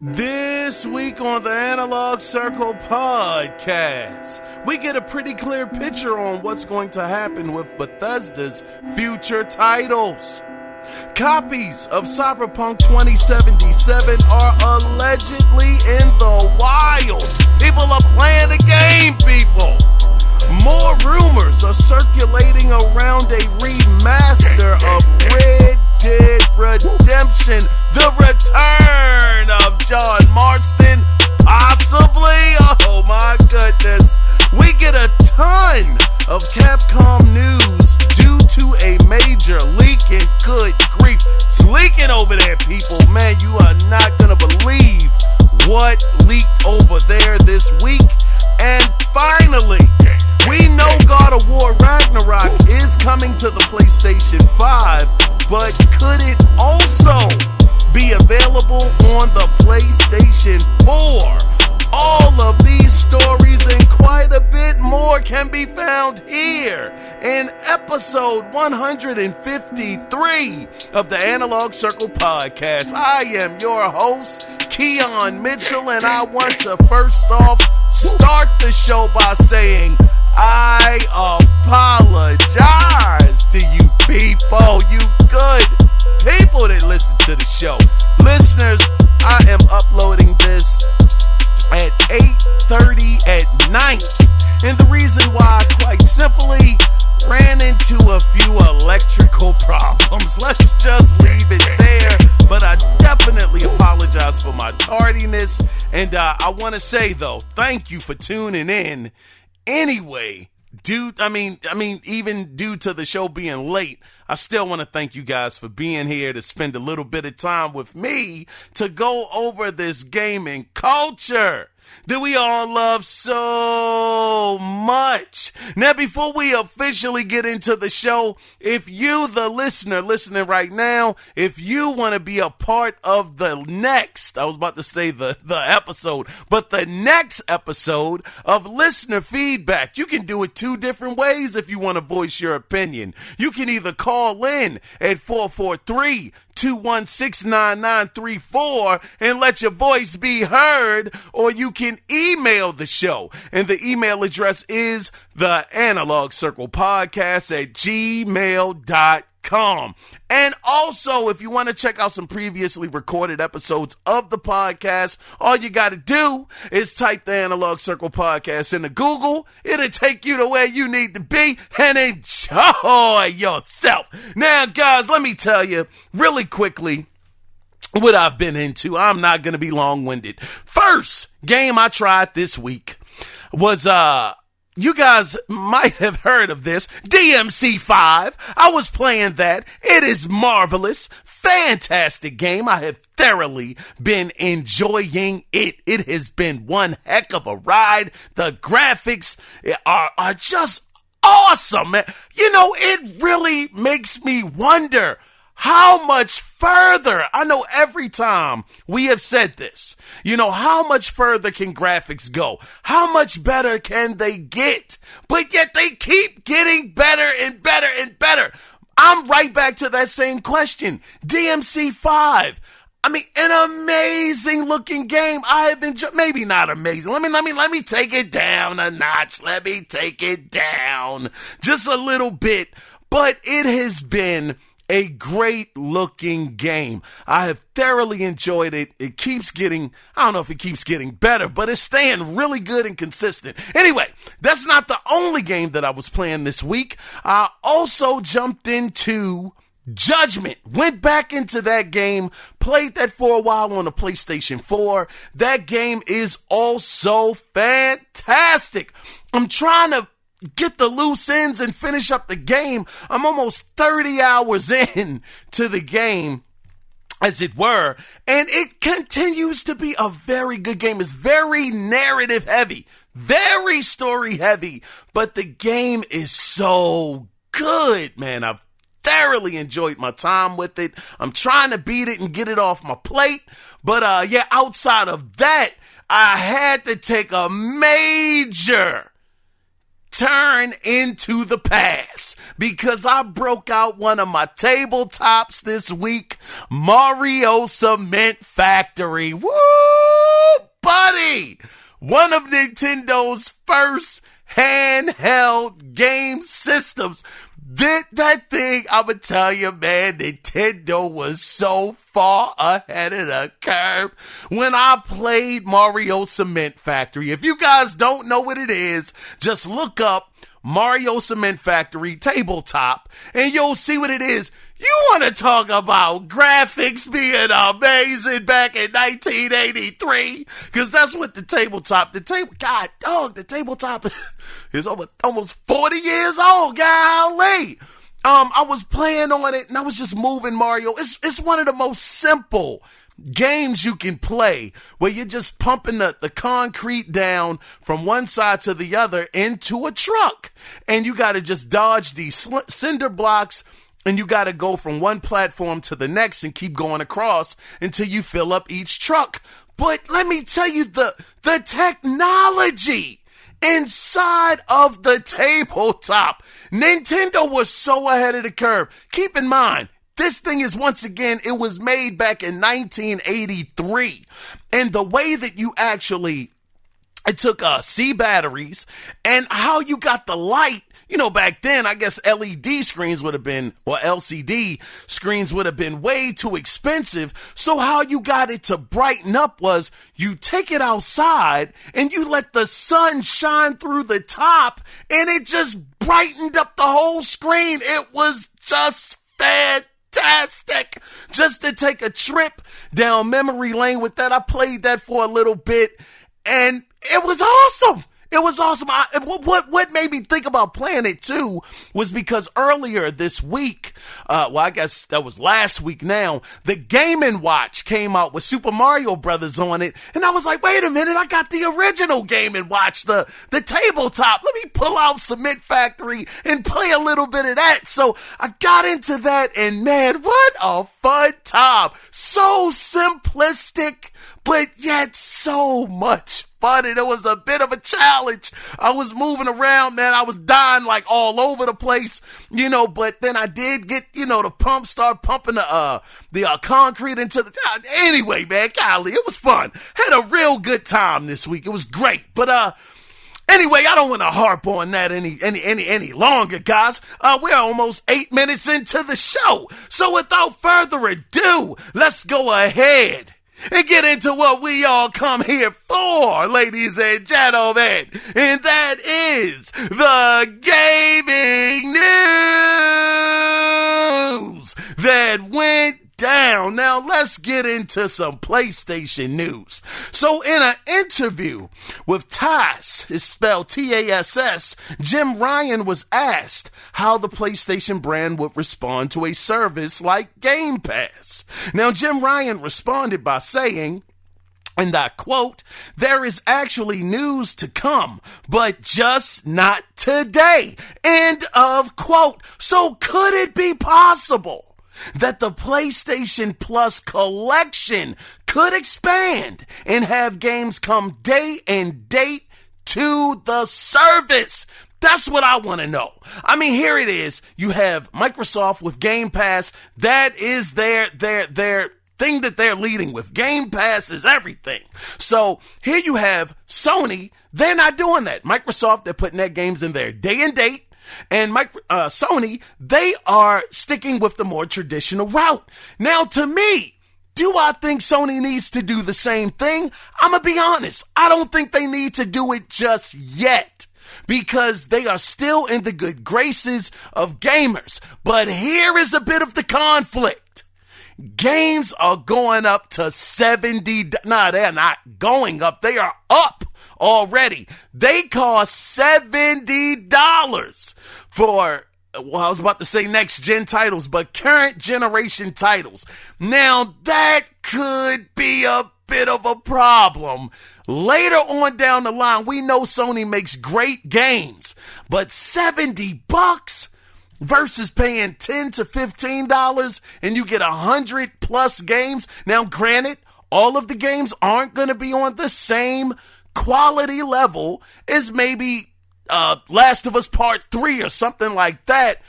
This week on the Analog Circle podcast, we get a pretty clear picture on what's going to happen with Bethesda's future titles. Copies of Cyberpunk 2077 are allegedly in the wild. People are playing the game, people. More rumors are circulating around a remaster of Red Dead Redemption, the return of John Marston, possibly. Oh my goodness. We get a ton of Capcom news due to a major leak, and good grief, it's leaking over there, people. Man, you are not gonna believe what leaked over there this week. And finally, we know God of War Ragnarock is coming to the PlayStation 5, but could it also be available on the PlayStation 4? All of these stories and quite a bit more can be found here in episode 153 of the Analog Circle podcast. I am your host, Keon Mitchell, and I want to first off start the show by saying I apologize to you people, you good people that listen to the show. Listeners, I am uploading this at 8:30 at night, and the reason why, quite simply, ran into a few electrical problems. Let's just leave it there, but I definitely apologize for my tardiness, and I want to say, though, thank you for tuning in. Anyway, even due to the show being late, I still want to thank you guys for being here to spend a little bit of time with me to go over this gaming culture that we all love so much. Now, before we officially get into the show, if you, the listener, listening right now, if you want to be a part of the next, I was about to say the episode, but the next episode of listener feedback, you can do it two different ways if you want to voice your opinion. You can either call in at 443-216-9934 and let your voice be heard, or you can email the show, and the email address is the Analog Circle Podcast at gmail.com. And also, if you want to check out some previously recorded episodes of the podcast, all you got to do is type the Analog Circle Podcast into Google. It'll take you to where you need to be, and enjoy yourself. Now, guys, let me tell you really quickly what I've been into. I'm not going to be long-winded. First game I tried this week was, you guys might have heard of this, DMC5. I was playing that. It is marvelous. Fantastic game. I have thoroughly been enjoying it. It has been one heck of a ride. The graphics are just awesome, man. You know, it really makes me wonder how much further, I know every time we have said this, you know, how much further can graphics go? How much better can they get? But yet they keep getting better and better and better. I'm right back to that same question. DMC5. I mean, an amazing looking game. I have enjoyed, maybe not amazing. Let me take it down a notch. Let me take it down just a little bit. But it has been a great looking game. I have thoroughly enjoyed it. It keeps getting, I don't know if it keeps getting better, but it's staying really good and consistent. Anyway, that's not the only game that I was playing this week. I also jumped into Judgment. Went back into that game, played that for a while on the PlayStation 4. That game is also fantastic. I'm trying to get the loose ends and finish up the game. I'm almost 30 hours in to the game, as it were, and it continues to be a very good game. It's very narrative heavy, very story heavy, but the game is so good, man. I've thoroughly enjoyed my time with it. I'm trying to beat it and get it off my plate, but outside of that, I had to take a major turn into the past because I broke out one of my tabletops this week, Mario Cement Factory. Woo, buddy! One of Nintendo's first handheld game systems. That thing, I'ma tell you, man, Nintendo was so far ahead of the curve when I played Mario Cement Factory. If you guys don't know what it is, just look up Mario Cement Factory tabletop and you'll see what it is. You want to talk about graphics being amazing back in 1983? Because that's what the tabletop is almost 40 years old, golly. I was playing on it and I was just moving Mario. It's one of the most simple games you can play where you're just pumping the concrete down from one side to the other into a truck. And you got to just dodge these cinder blocks and you got to go from one platform to the next and keep going across until you fill up each truck. But let me tell you, the technology inside of the tabletop, Nintendo was so ahead of the curve. Keep in mind, this thing is, once again, it was made back in 1983. And the way that you actually, it took C batteries and how you got the light. You know, back then, I guess LED screens would have been, or LCD screens would have been way too expensive. So how you got it to brighten up was you take it outside and you let the sun shine through the top and it just brightened up the whole screen. It was just fantastic. Just to take a trip down memory lane with that, I played that for a little bit and it was awesome. It was awesome. What made me think about playing it too was because earlier this week, I guess that was last week now, the Game & Watch came out with Super Mario Brothers on it. And I was like, wait a minute, I got the original Game & Watch, the tabletop. Let me pull out Cement Factory and play a little bit of that. So I got into that and man, what a fun time. So simplistic, but yet so much fun. And it was a bit of a challenge. I was moving around, man. I was dying like all over the place, but then I did get, start pumping the concrete into the, anyway, man, golly, it was fun. Had a real good time this week. It was great. But, anyway, I don't want to harp on that any longer, guys. We're almost 8 minutes into the show. So without further ado, let's go ahead and get into what we all come here for, ladies and gentlemen. And that is the gaming news that went down. Now let's get into some PlayStation news. So in an interview with TASS, it's spelled TASS, Jim Ryan was asked how the PlayStation brand would respond to a service like Game Pass. Now Jim Ryan responded by saying, and I quote, "There is actually news to come, but just not today." End of quote. So could it be possible that the PlayStation Plus collection could expand and have games come day and date to the service? That's what I want to know. I mean, here it is. You have Microsoft with Game Pass. That is their thing that they're leading with. Game Pass is everything. So here you have Sony. They're not doing that. Microsoft, they're putting their games in there day and date. And Sony, they are sticking with the more traditional route. Now, to me, do I think Sony needs to do the same thing? I'm going to be honest. I don't think they need to do it just yet because they are still in the good graces of gamers. But here is a bit of the conflict. Games are going up to $70. No, they're not going up. They are up already. They cost $70 for, well, I was about to say next gen titles, but current generation titles. Now that could be a bit of a problem. Later on down the line, we know Sony makes great games, but $70 versus paying $10 to $15 and you get 100 plus games. Now, granted, all of the games aren't going to be on the same quality level as maybe Last of Us Part 3 or something like that.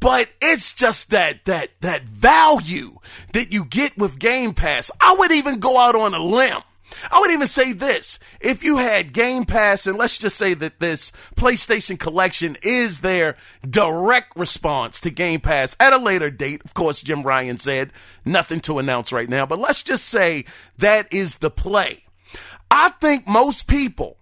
But it's just that value that you get with Game Pass. I would even go out on a limb. I would even say this. If you had Game Pass, and let's just say that this PlayStation Collection is their direct response to Game Pass at a later date. Of course, Jim Ryan said nothing to announce right now, but let's just say that is the play. I think most people,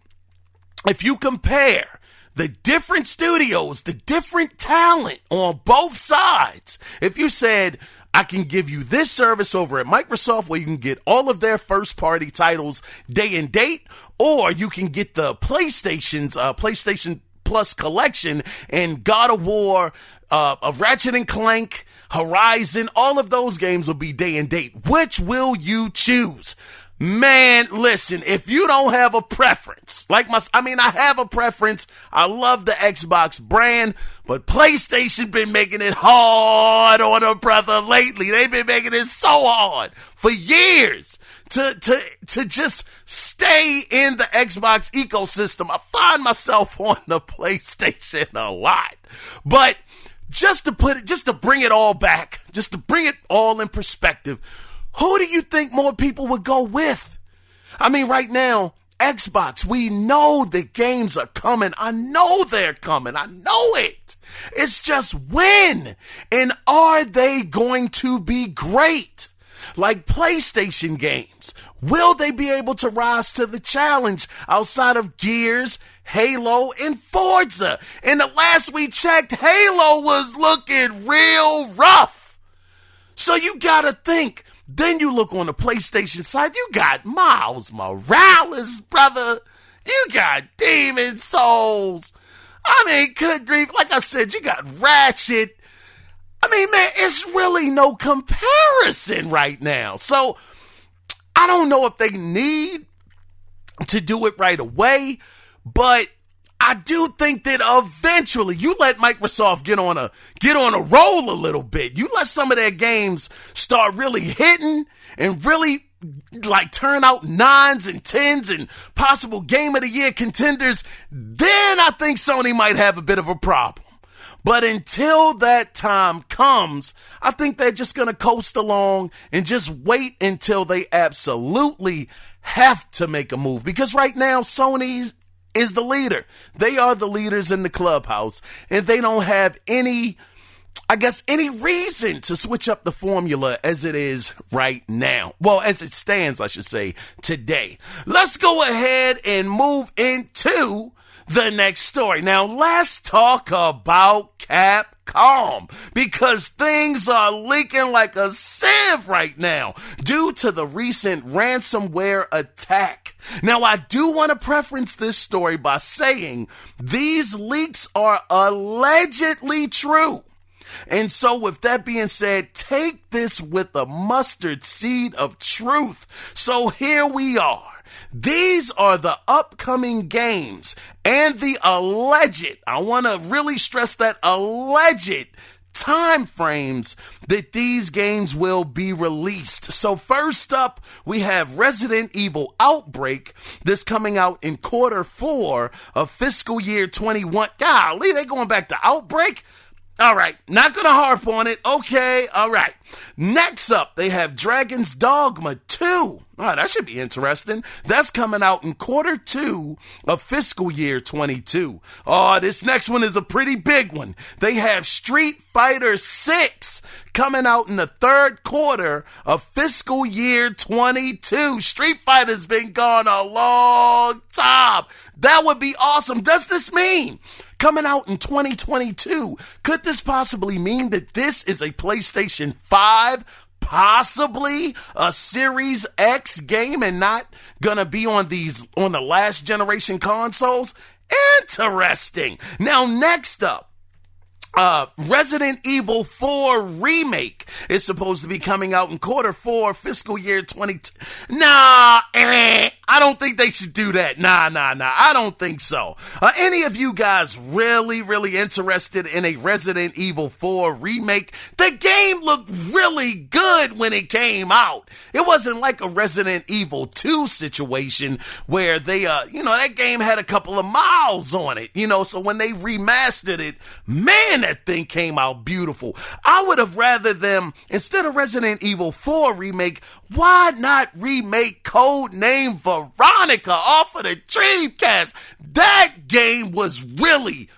if you compare the different studios, the different talent on both sides, if you said, I can give you this service over at Microsoft where you can get all of their first-party titles day and date, or you can get the PlayStation Plus collection and God of War, Ratchet and Clank, Horizon, all of those games will be day and date. Which will you choose? Man, listen, if you don't have a preference, I have a preference. I love the Xbox brand, but PlayStation been making it hard on a brother lately. They've been making it so hard for years to just stay in the Xbox ecosystem. I find myself on the PlayStation a lot, but just to bring it all back, just to bring it all in perspective, who do you think more people would go with? I mean, right now, Xbox, we know the games are coming. I know they're coming. I know it. It's just when, and are they going to be great? Like PlayStation games, will they be able to rise to the challenge outside of Gears, Halo, and Forza? And the last we checked, Halo was looking real rough. So you gotta think. Then you look on the PlayStation side, you got Miles Morales, brother. You got Demon Souls. I mean, good grief. Like I said, you got Ratchet. I mean, man, it's really no comparison right now. So I don't know if they need to do it right away, but I do think that eventually you let Microsoft get on a roll a little bit. You let some of their games start really hitting and really turn out 9s and 10s and possible Game of the Year contenders. Then I think Sony might have a bit of a problem. But until that time comes, I think they're just going to coast along and just wait until they absolutely have to make a move. Because right now, Sony is the leader. They are the leaders in the clubhouse, and they don't have any reason to switch up the formula as it is right now. Well, as it stands, I should say, today. Let's go ahead and move into the next story. Now, let's talk about Capcom, because things are leaking like a sieve right now due to the recent ransomware attack. Now, I do want to preference this story by saying these leaks are allegedly true. And so with that being said, take this with a mustard seed of truth. So here we are. These are the upcoming games and the alleged, I want to really stress that, alleged time frames that these games will be released. So first up, we have Resident Evil Outbreak. This coming out in Q4 of fiscal year 21. Golly, they going back to Outbreak? All right, not going to harp on it. Okay, all right. Next up, they have Dragon's Dogma 2. All right, that should be interesting. That's coming out in Q2 of fiscal year 22. Oh, this next one is a pretty big one. They have Street Fighter 6 coming out in the Q3 of fiscal year 22. Street Fighter's been gone a long time. That would be awesome. Does this mean coming out in 2022, could this possibly mean that this is a PlayStation 5, possibly a Series X game and not gonna be on the last generation consoles? Interesting. Now, next up, Resident Evil 4 Remake is supposed to be coming out in Q4 fiscal year 22. I don't think they should do that. Nah. I don't think so. Any of you guys really interested in a Resident Evil 4 remake? The game looked really good when it came out. It wasn't like a Resident Evil 2 situation where they, that game had a couple of miles on it, so when they remastered it, man, that thing came out beautiful. I would have rather them, instead of Resident Evil 4 remake, why not remake Codename Veronica off of the Dreamcast? That game was really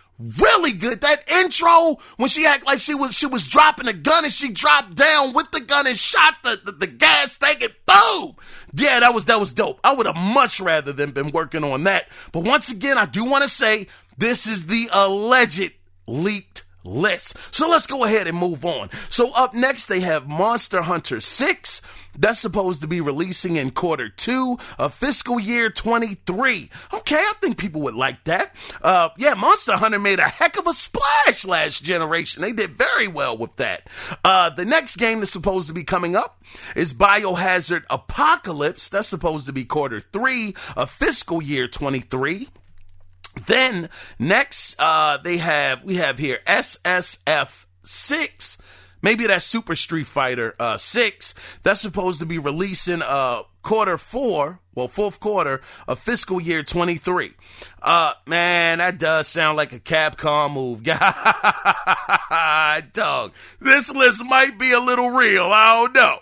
good. That intro, when she acted like she was dropping a gun and she dropped down with the gun and shot the gas tank and boom. Yeah, that was dope. I would have much rather than been working on that. But once again, I do want to say this is the alleged leaked list. So let's go ahead and move on. So up next, they have Monster Hunter 6. That's supposed to be releasing in Q2 of fiscal year 23. Okay, I think people would like that. Monster Hunter made a heck of a splash last generation. They did very well with that. The next game that's supposed to be coming up is Biohazard Apocalypse. That's supposed to be Q3 of fiscal year 23. Then next, we have here SSF 6. Maybe that's Super Street Fighter 6. That's supposed to be releasing fourth quarter of fiscal year 23. Man, that does sound like a Capcom move. Dog, this list might be a little real. I don't know.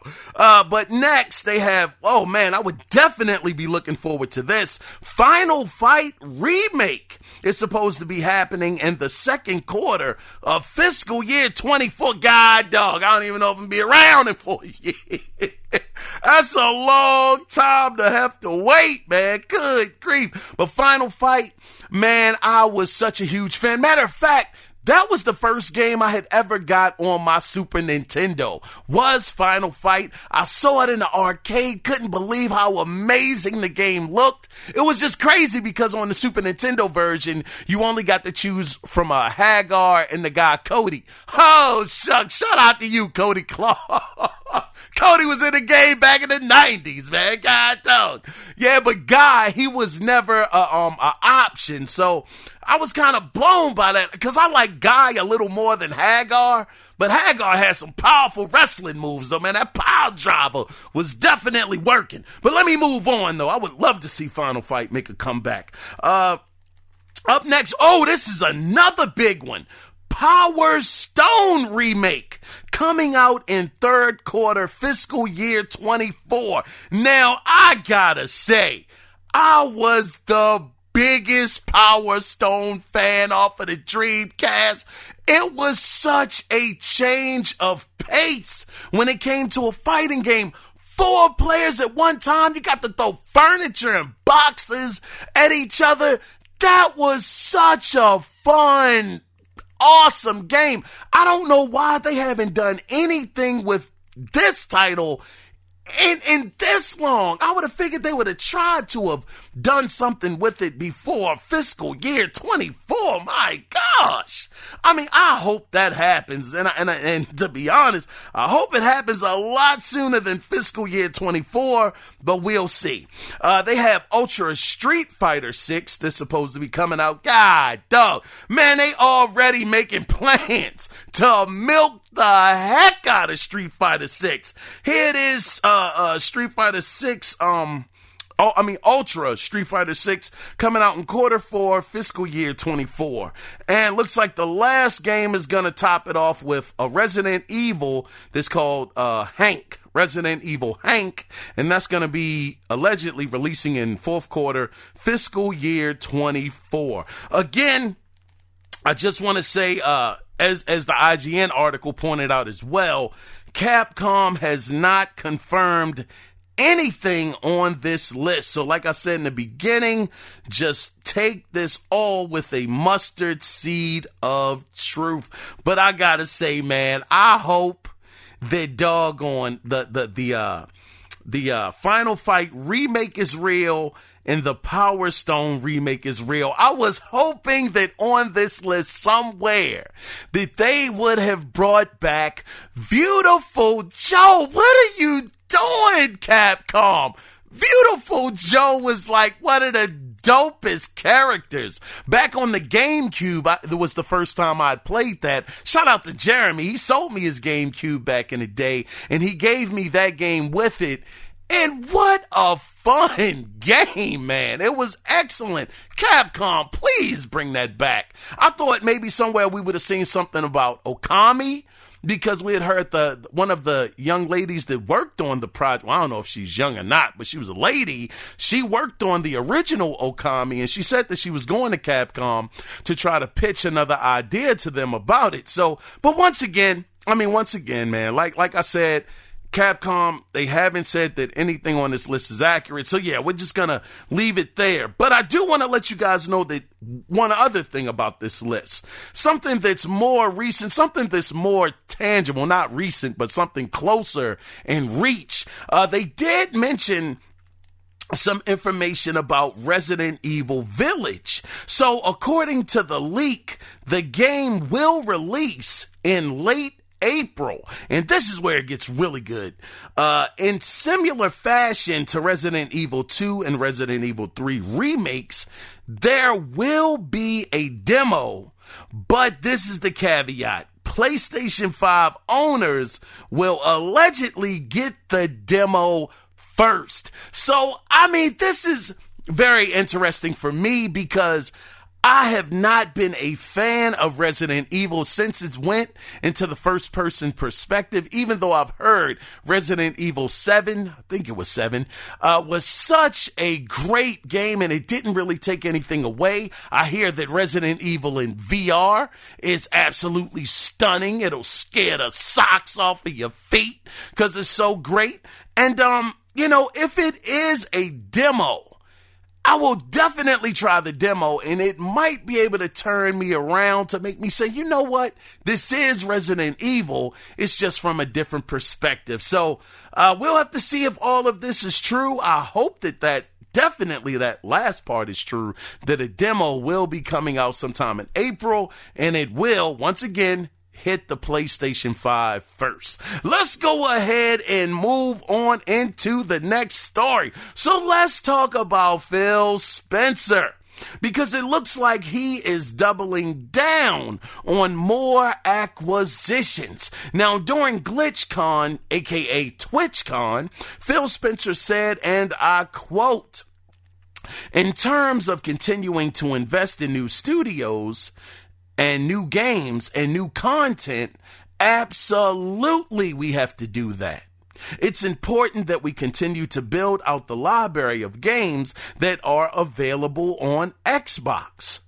But next they have, oh man, I would definitely be looking forward to this. Final Fight Remake is supposed to be happening in the second quarter of fiscal year 24. God, dog, I don't even know if I'm going to be around in 4 years. That's a long time to have to wait, man. Good grief. But Final Fight, man, I was such a huge fan. Matter of fact, that was the first game I had ever got on my Super Nintendo, was Final Fight. I saw it in the arcade, couldn't believe how amazing the game looked. It was just crazy because on the Super Nintendo version, you only got to choose from Hagar and the guy Cody. Oh, shucks, shout out to you, Cody Clark. Cody was in the game back in the 90s, man. God dog. Yeah, but Guy, he was never a option. So I was kind of blown by that because I like Guy a little more than Hagar. But Hagar has some powerful wrestling moves, though, man. That pile driver was definitely working. But let me move on, though. I would love to see Final Fight make a comeback. Up next, this is another big one. Power Stone remake coming out in third quarter fiscal year 24. Now, I gotta say, I was the biggest Power Stone fan off of the Dreamcast. It was such a change of pace when it came to a fighting game. 4 players at one time. You got to throw furniture and boxes at each other. That was such a fun, awesome game. I don't know why they haven't done anything with this title in this long. I would have figured they would have tried to have done something with it before fiscal year 24. My gosh. I mean, I hope that happens. And to be honest, I hope it happens a lot sooner than fiscal year 24, but we'll see. They have Ultra Street Fighter 6 that's supposed to be coming out. God, dog. Man, they already making plans to milk the heck out of Street Fighter 6. Here it is, Street Fighter 6, Ultra Street Fighter 6 coming out in Q4 fiscal year 24. And looks like the last game is going to top it off with a Resident Evil that's called Hank. Resident Evil Hank. And that's going to be allegedly releasing in fourth quarter fiscal year 24. Again, I just want to say, as the IGN article pointed out as well, Capcom has not confirmed anything on this list. So like I said in the beginning, just take this all with a mustard seed of truth. But I gotta say, man, I hope that doggone the Final Fight remake is real and the Power Stone remake is real. I was hoping that on this list somewhere that they would have brought back Beautiful Joe. What are you doing, Capcom? Beautiful Joe was like one of the dopest characters. Back on the GameCube, that was the first time I'd played that. Shout out to Jeremy. He sold me his GameCube back in the day, and he gave me that game with it. And what a fun game, man. It was excellent. Capcom, please bring that back. I thought maybe somewhere we would have seen something about Okami, because we had heard one of the young ladies that worked on the project. Well, I don't know if she's young or not, but she was a lady. She worked on the original Okami, and she said that she was going to Capcom to try to pitch another idea to them about it. So, but once again, man, like I said, Capcom, they haven't said that anything on this list is accurate. So yeah, we're just going to leave it there. But I do want to let you guys know that one other thing about this list, something that's more recent, something that's more tangible, not recent, but something closer in reach. They did mention some information about Resident Evil Village. So according to the leak, the game will release in late April, and this is where it gets really good. In similar fashion to Resident Evil 2 and Resident Evil 3 remakes, there will be a demo, but this is the caveat. PlayStation 5 owners will allegedly get the demo first. So, this is very interesting for me because I have not been a fan of Resident Evil since it went into the first-person perspective, even though I've heard Resident Evil 7, I think it was 7, was such a great game, and it didn't really take anything away. I hear that Resident Evil in VR is absolutely stunning. It'll scare the socks off of your feet because it's so great. And, if it is a demo, I will definitely try the demo, and it might be able to turn me around to make me say, you know what? This is Resident Evil. It's just from a different perspective. So we'll have to see if all of this is true. I hope that definitely that last part is true, that a demo will be coming out sometime in April, and it will, once again, hit the PlayStation 5 first. Let's go ahead and move on into the next story. So let's talk about Phil Spencer, because it looks like he is doubling down on more acquisitions. Now, during GlitchCon, aka TwitchCon, Phil Spencer said, and I quote, "In terms of continuing to invest in new studios and new games and new content, absolutely we have to do that. It's important that we continue to build out the library of games that are available on Xbox.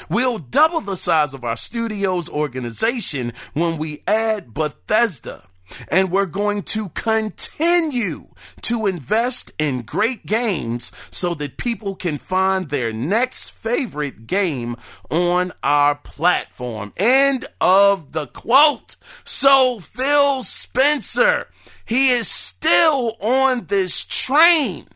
We'll double the size of our studio's organization when we add Bethesda. And we're going to continue to invest in great games so that people can find their next favorite game on our platform." End of the quote. So Phil Spencer, he is still on this train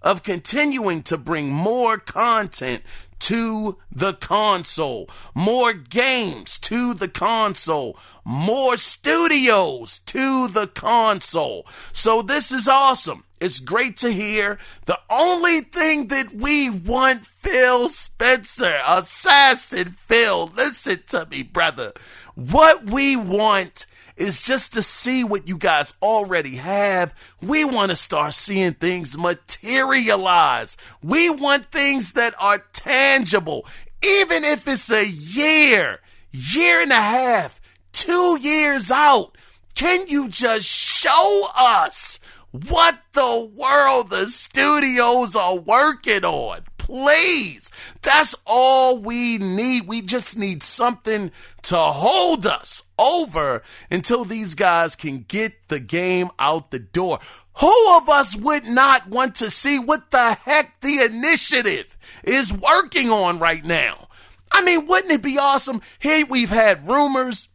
of continuing to bring more content to the console, more games to the console, more studios to the console. So this is awesome. It's great to hear. The only thing that we want, Phil Spencer, Assassin Phil, listen to me, brother. What we want is just to see what you guys already have. We want to start seeing things materialize. We want things that are tangible, even if it's a year and a half, 2 years out. Can you just show us what the world the studios are working on? Please. That's all we need. We just need something to hold us over until these guys can get the game out the door. Who of us would not want to see what the heck the initiative is working on right now? Wouldn't it be awesome? Here we've had rumors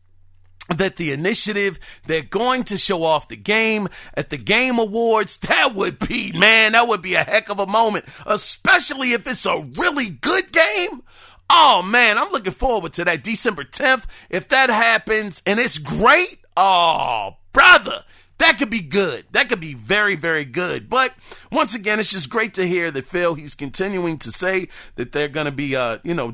that the initiative, they're going to show off the game at the Game Awards. That would be a heck of a moment, especially if it's a really good game. Oh man, I'm looking forward to that December 10th. If that happens and it's great, oh brother, that could be good. That could be very, very good. But once again, it's just great to hear that Phil, he's continuing to say that they're going to be,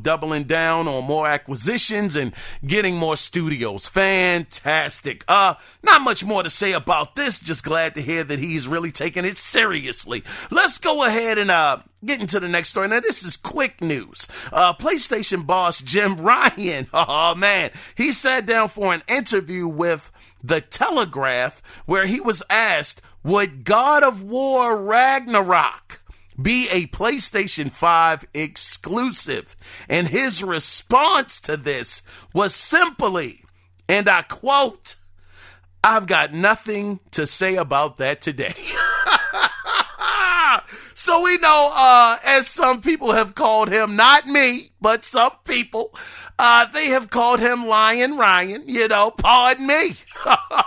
doubling down on more acquisitions and getting more studios. Fantastic. Not much more to say about this. Just glad to hear that he's really taking it seriously. Let's go ahead and get into the next story. Now, this is quick news. PlayStation boss Jim Ryan, oh man, he sat down for an interview with The Telegraph where he was asked, would God of War Ragnarock be a PlayStation 5 exclusive? And his response to this was simply, and I quote, I've got nothing to say about that today. So we know, as some people have called him, not me, but some people, they have called him Lion Ryan, pardon me.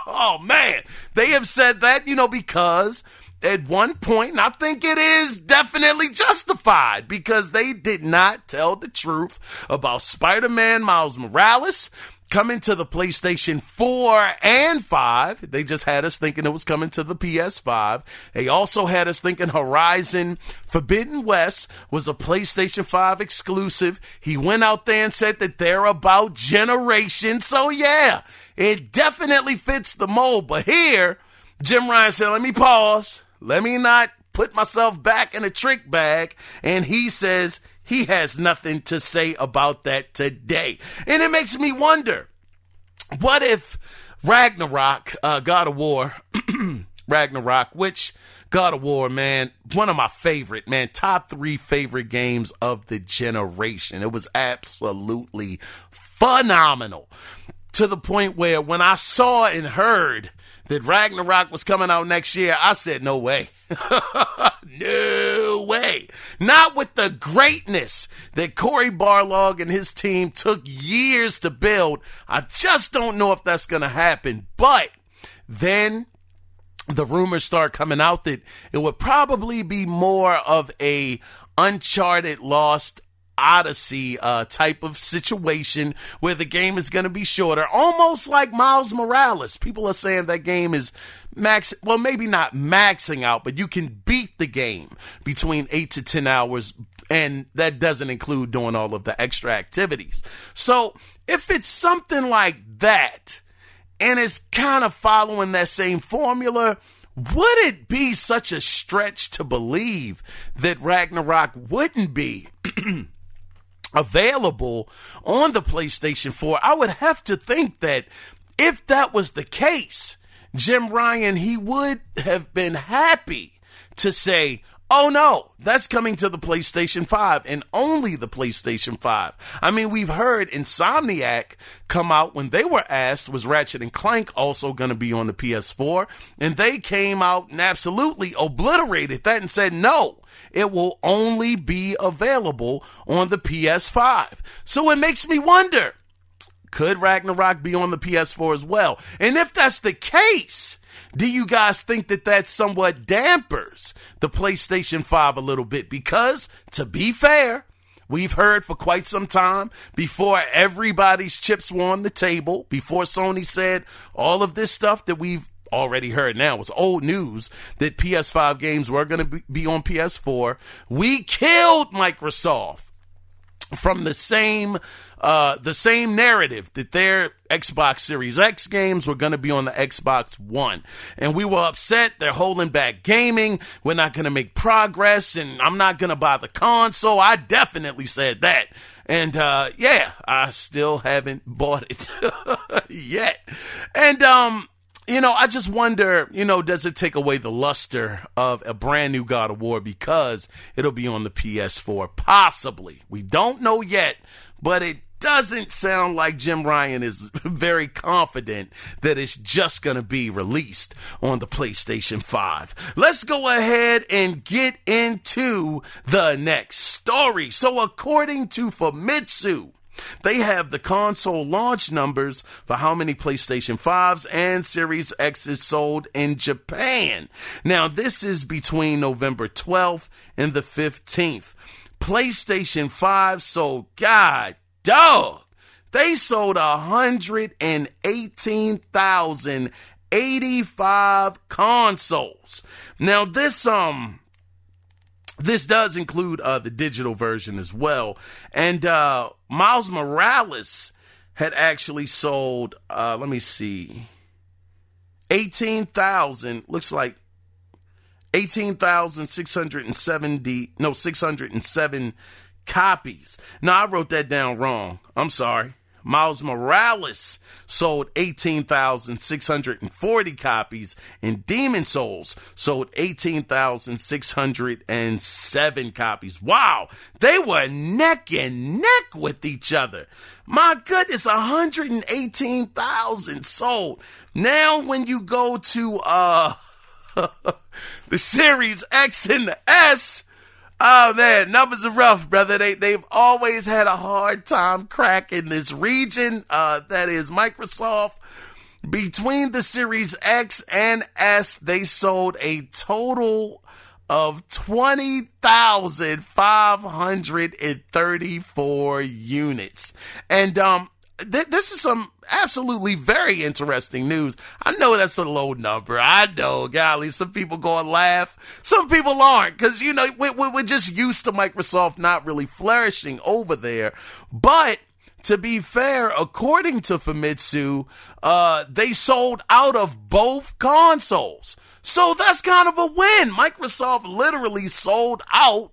Oh man, they have said that, because at one point, and I think it is definitely justified, because they did not tell the truth about Spider-Man Miles Morales coming to the PlayStation 4 and 5. They just had us thinking it was coming to the PS5. They also had us thinking Horizon Forbidden West was a PlayStation 5 exclusive. He went out there and said that they're about generation. So yeah, it definitely fits the mold. But here, Jim Ryan said, let me pause. Let me not put myself back in a trick bag. And he says he has nothing to say about that today. And it makes me wonder, what if Ragnarok, God of War, Ragnarok, which God of War, man, one of my favorite, man, top 3 favorite games of the generation. It was absolutely phenomenal, to the point where when I saw and heard that Ragnarok was coming out next year, I said, no way. No way. Not with the greatness that Cory Barlog and his team took years to build. I just don't know if that's going to happen. But then the rumors start coming out that it would probably be more of a Uncharted Lost Odyssey type of situation where the game is going to be shorter, almost like Miles Morales. People are saying that game is maybe not maxing out, but you can beat the game between 8 to 10 hours, and that doesn't include doing all of the extra activities. So if it's something like that and it's kind of following that same formula, would it be such a stretch to believe that Ragnarok wouldn't be available on the PlayStation 4? I would have to think that if that was the case, Jim Ryan, he would have been happy to say, oh no, that's coming to the PlayStation 5 and only the PlayStation 5. I mean, we've heard Insomniac come out when they were asked, was Ratchet & Clank also going to be on the PS4? And they came out and absolutely obliterated that and said, no, it will only be available on the PS5. So it makes me wonder, could Ragnarok be on the PS4 as well? And if that's the case, do you guys think that that somewhat dampers the PlayStation 5 a little bit? Because, to be fair, we've heard for quite some time, before everybody's chips were on the table, before Sony said all of this stuff that we've already heard now was old news, that PS5 games were going to be on PS4, we killed Microsoft from the same narrative that their Xbox Series X games were going to be on the Xbox One. And we were upset. They're holding back gaming. We're not going to make progress, and I'm not going to buy the console. I definitely said that. And, I still haven't bought it yet. And, I just wonder, does it take away the luster of a brand new God of War because it'll be on the PS4? Possibly. We don't know yet, but it doesn't sound like Jim Ryan is very confident that it's just going to be released on the PlayStation 5. Let's go ahead and get into the next story. So according to Famitsu, they have the console launch numbers for how many PlayStation 5s and Series X's sold in Japan. Now, this is between November 12th and the 15th. PlayStation 5 sold, God dog, they sold 118,000 85 consoles. Now, this does include the digital version as well. And Miles Morales had actually sold, 607 copies. Now, I wrote that down wrong. I'm sorry. Miles Morales sold 18,640 copies, and Demon Souls sold 18,607 copies. Wow, they were neck and neck with each other. My goodness, 118,000 sold. Now, when you go to the Series X and the S, oh man, numbers are rough, brother. They've always had a hard time cracking this region. That is Microsoft. Between the Series X and S, they sold a total of 20,534 units. And this is some absolutely very interesting news. I know that's a low number. I know, golly, some people gonna laugh. Some people aren't, because, you know, we're just used to Microsoft not really flourishing over there. But to be fair, according to Famitsu, they sold out of both consoles. So that's kind of a win. Microsoft literally sold out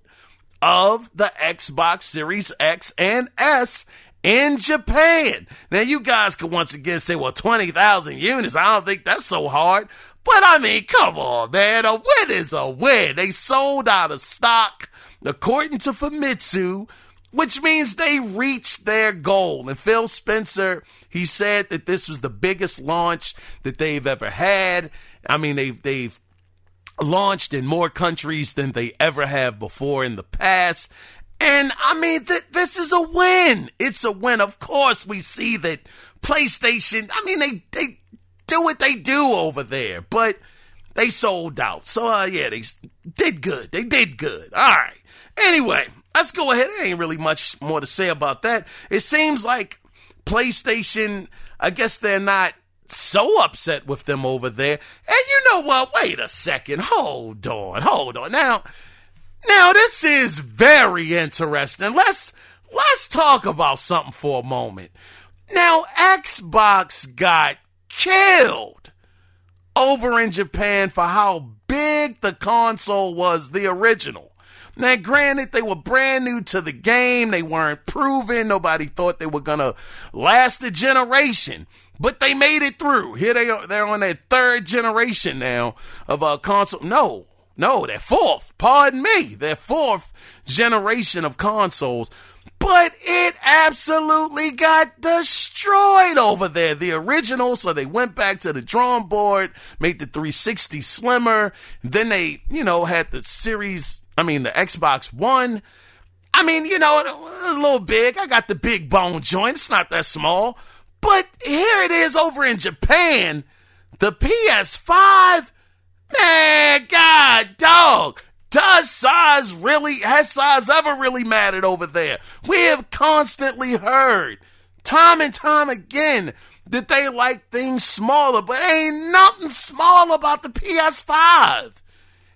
of the Xbox Series X and S in Japan. Now, you guys could once again say, well, 20,000 units, I don't think that's so hard. But, I mean, come on, man. A win is a win. They sold out of stock, according to Famitsu, which means they reached their goal. And Phil Spencer, he said that this was the biggest launch that they've ever had. I mean, they've launched in more countries than they ever have before in the past. And, I mean, this is a win. It's a win. Of course, we see that PlayStation, I mean, they do what they do over there, but they sold out. So, yeah, they did good. They did good. All right. Anyway, let's go ahead. There ain't really much more to say about that. It seems like PlayStation, I guess they're not so upset with them over there. And you know what? Wait a second. Hold on. Now, this is very interesting. Let's talk about something for a moment. Now, Xbox got killed over in Japan for how big the console was, the original. Now, granted, they were brand new to the game. They weren't proven. Nobody thought they were going to last a generation. But they made it through. Here they are. They're on their third generation now of a console. No, they're fourth. Pardon me. Their fourth generation of consoles. But it absolutely got destroyed over there. The original, so they went back to the drawing board, made the 360 slimmer. Then they, had the Xbox One. I mean, it was a little big. I got the big bone joint. It's not that small. But here it is over in Japan. The PS5. Man, God, dog. Has size ever really mattered over there? We have constantly heard, time and time again, that they like things smaller, but ain't nothing small about the PS5.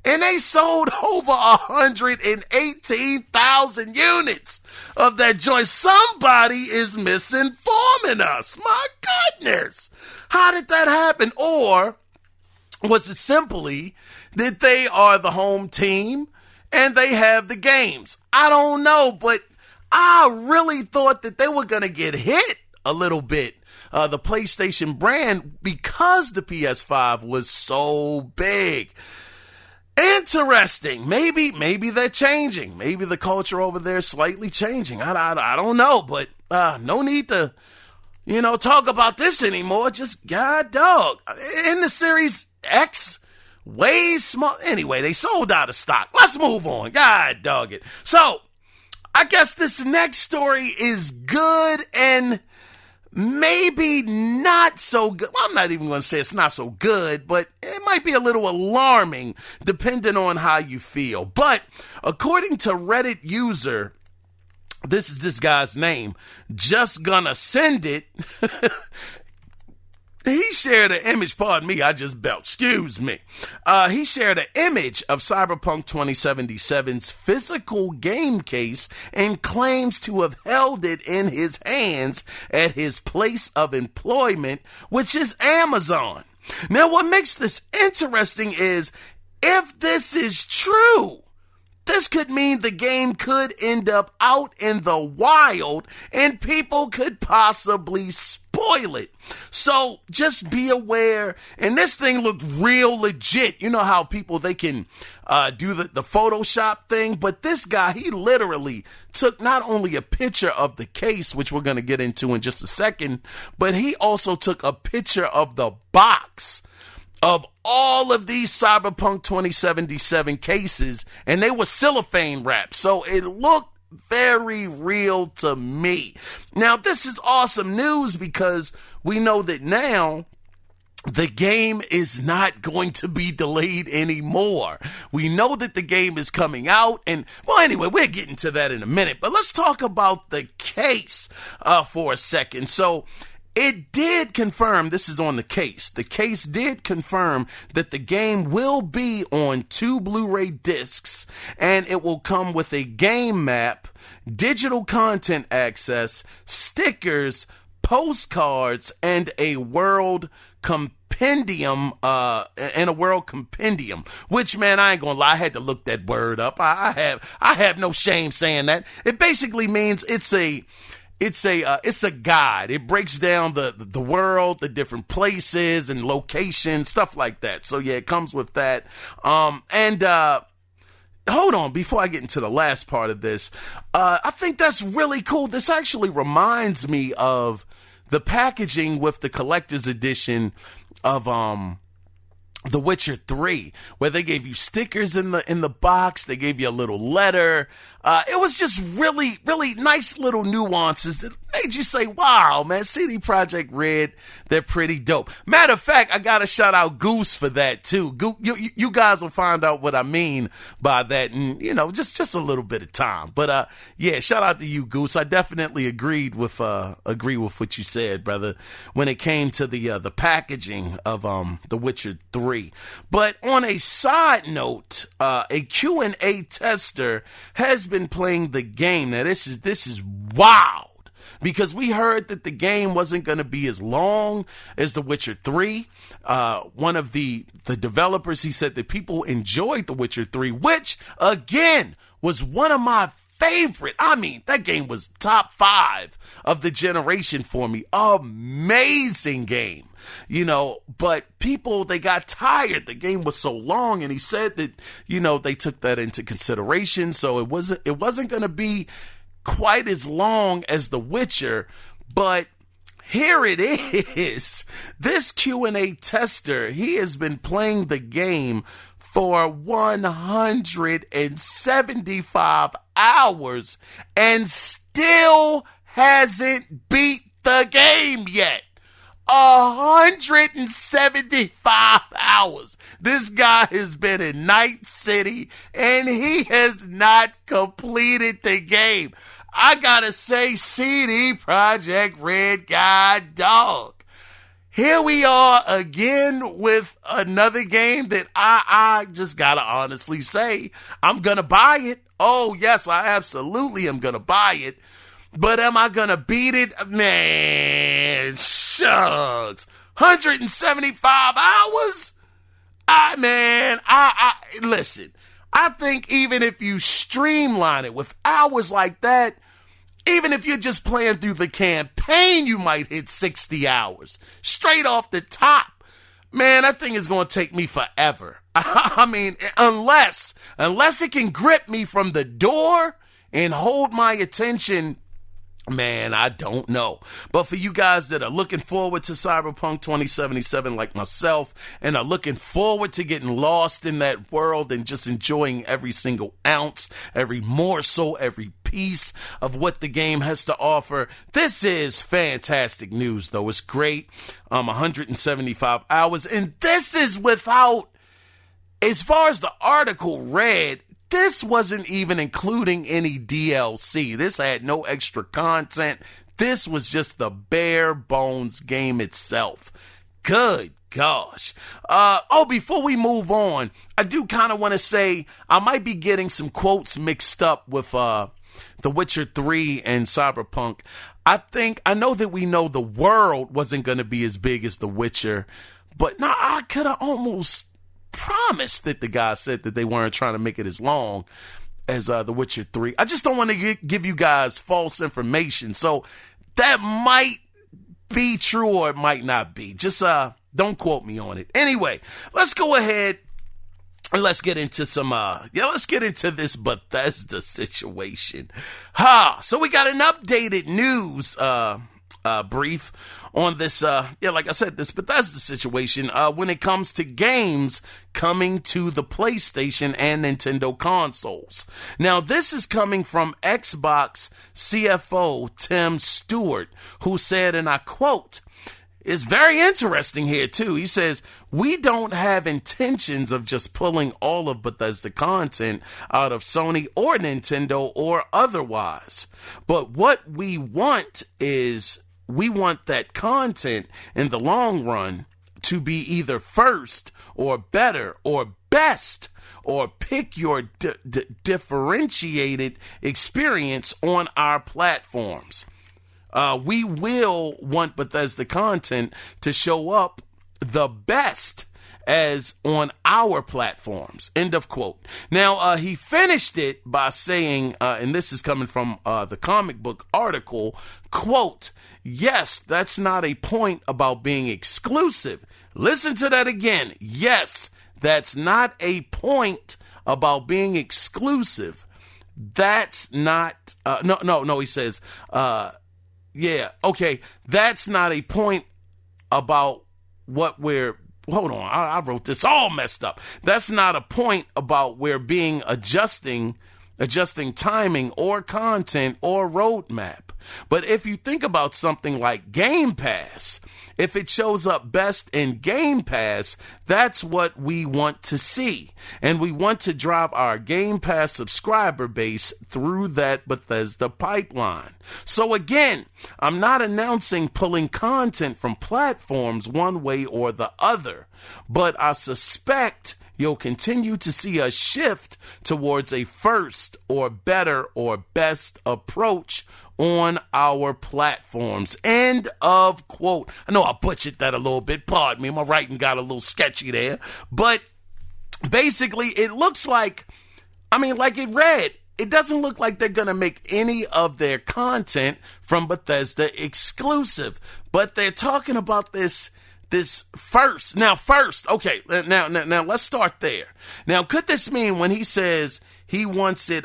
And they sold over 118,000 units of that joint. Somebody is misinforming us. My goodness. How did that happen? Or was it simply that they are the home team and they have the games? I don't know, but I really thought that they were going to get hit a little bit, the PlayStation brand, because the PS5 was so big. Interesting. Maybe they're changing. Maybe the culture over there is slightly changing. I don't know, but no need to, talk about this anymore. Just God dog. In the Series X, way small. Anyway, they sold out of stock. Let's move on. God dog it. So, I guess this next story is good and maybe not so good. Well, I'm not even going to say it's not so good, but it might be a little alarming depending on how you feel. But according to Reddit user, this is this guy's name, Just Gonna Send It. he shared an image, pardon me, I just belched, excuse me. He shared an image of Cyberpunk 2077's physical game case and claims to have held it in his hands at his place of employment, which is Amazon. Now, what makes this interesting is, if this is true, this could mean the game could end up out in the wild and people could possibly spoil it. So just be aware. And this thing looked real legit. You know how people, they can do the Photoshop thing, but this guy, he literally took not only a picture of the case, which we're going to get into in just a second, but he also took a picture of the box of all of these Cyberpunk 2077 cases, and they were cellophane wrapped. So it looked very real to me. Now, this is awesome news because we know that now the game is not going to be delayed anymore. We know that the game is coming out, and well, anyway, we're getting to that in a minute, but let's talk about the case for a second. So it did confirm, this is on the case did confirm that the game will be on 2 Blu-ray discs, and it will come with a game map, digital content access, stickers, postcards, and a world compendium, which, man, I ain't gonna lie, I had to look that word up. I have no shame saying that. It basically means it's a guide. It breaks down the world, the different places and locations, stuff like that. So yeah, it comes with that. Hold on, before I get into the last part of this, I think that's really cool. This actually reminds me of the packaging with the collector's edition of The Witcher 3, where they gave you stickers in the box, they gave you a little letter. It was just really, really nice little nuances that made you say, wow, man, CD Projekt Red, they're pretty dope. Matter of fact, I gotta shout out Goose for that too. You guys will find out what I mean by that in, just a little bit of time. But yeah, shout out to you, Goose. I definitely agree with what you said, brother, when it came to the packaging of The Witcher 3. But on a side note, a Q&A tester has been playing the game. Now this is wild, because we heard that the game wasn't going to be as long as The Witcher 3. One of the developers, he said that people enjoyed The Witcher 3, which again was one of my favorite. I mean, that game was top 5 of the generation for me. Amazing game. But people, they got tired. The game was so long, and he said that, they took that into consideration. So it wasn't going to be quite as long as The Witcher, but here it is. This Q&A tester, he has been playing the game for 175 hours and still hasn't beat the game yet. 175 hours. This guy has been in Night City and he has not completed the game. I gotta say, CD Projekt Red, God dog. Here we are again with another game that I just gotta honestly say, I'm gonna buy it. Oh yes, I absolutely am gonna buy it. But am I gonna beat it? Man, shucks. 175 hours? Listen, I think even if you streamline it with hours like that, even if you're just playing through the campaign, you might hit 60 hours. Straight off the top. Man, that thing is going to take me forever. I mean, unless it can grip me from the door and hold my attention, man, I don't know. But for you guys that are looking forward to Cyberpunk 2077 like myself, and are looking forward to getting lost in that world and just enjoying every single ounce, every morsel, every piece of what the game has to offer, this is fantastic news, though. It's great. 175 hours. And this is without, as far as the article read, this wasn't even including any DLC. This had no extra content. This was just the bare bones game itself. Good gosh. Before we move on, I do kind of want to say I might be getting some quotes mixed up with The Witcher 3 and Cyberpunk. I know that we know the world wasn't going to be as big as The Witcher, but now I could have almost promised that the guy said that they weren't trying to make it as long as The Witcher 3. I just don't want to give you guys false information. So that might be true or it might not be. Just don't quote me on it. Anyway, let's go ahead and let's get into let's get into this Bethesda situation. So we got an updated news brief on this, like I said, this Bethesda situation when it comes to games coming to the PlayStation and Nintendo consoles. Now, this is coming from Xbox CFO Tim Stewart, who said, and I quote, "It's very interesting here, too." He says, "We don't have intentions of just pulling all of Bethesda content out of Sony or Nintendo or otherwise. But what we want is we want that content in the long run to be either first or better or best, or pick your differentiated experience on our platforms. We will want Bethesda content to show up the best as on our platforms." End of quote. Now, he finished it by saying, and this is coming from the comic book article, quote, "Yes, that's not a point about being exclusive." Listen to that again. Yes, that's not a point about being exclusive. That's not, no, he says, that's not a point about what we're, hold on, I wrote this all messed up. That's not a point about we're being adjusting timing or content or roadmap. But if you think about something like Game Pass, if it shows up best in Game Pass, that's what we want to see. And we want to drive our Game Pass subscriber base through that Bethesda pipeline. So again, I'm not announcing pulling content from platforms one way or the other, but I suspect you'll continue to see a shift towards a first or better or best approach on our platforms. End of quote. I know I butchered that a little bit. Pardon me. My writing got a little sketchy there. But basically, it looks like, like it read, it doesn't look like they're going to make any of their content from Bethesda exclusive. But they're talking about this first. Now, okay, now let's start there. Now, could this mean when he says he wants it,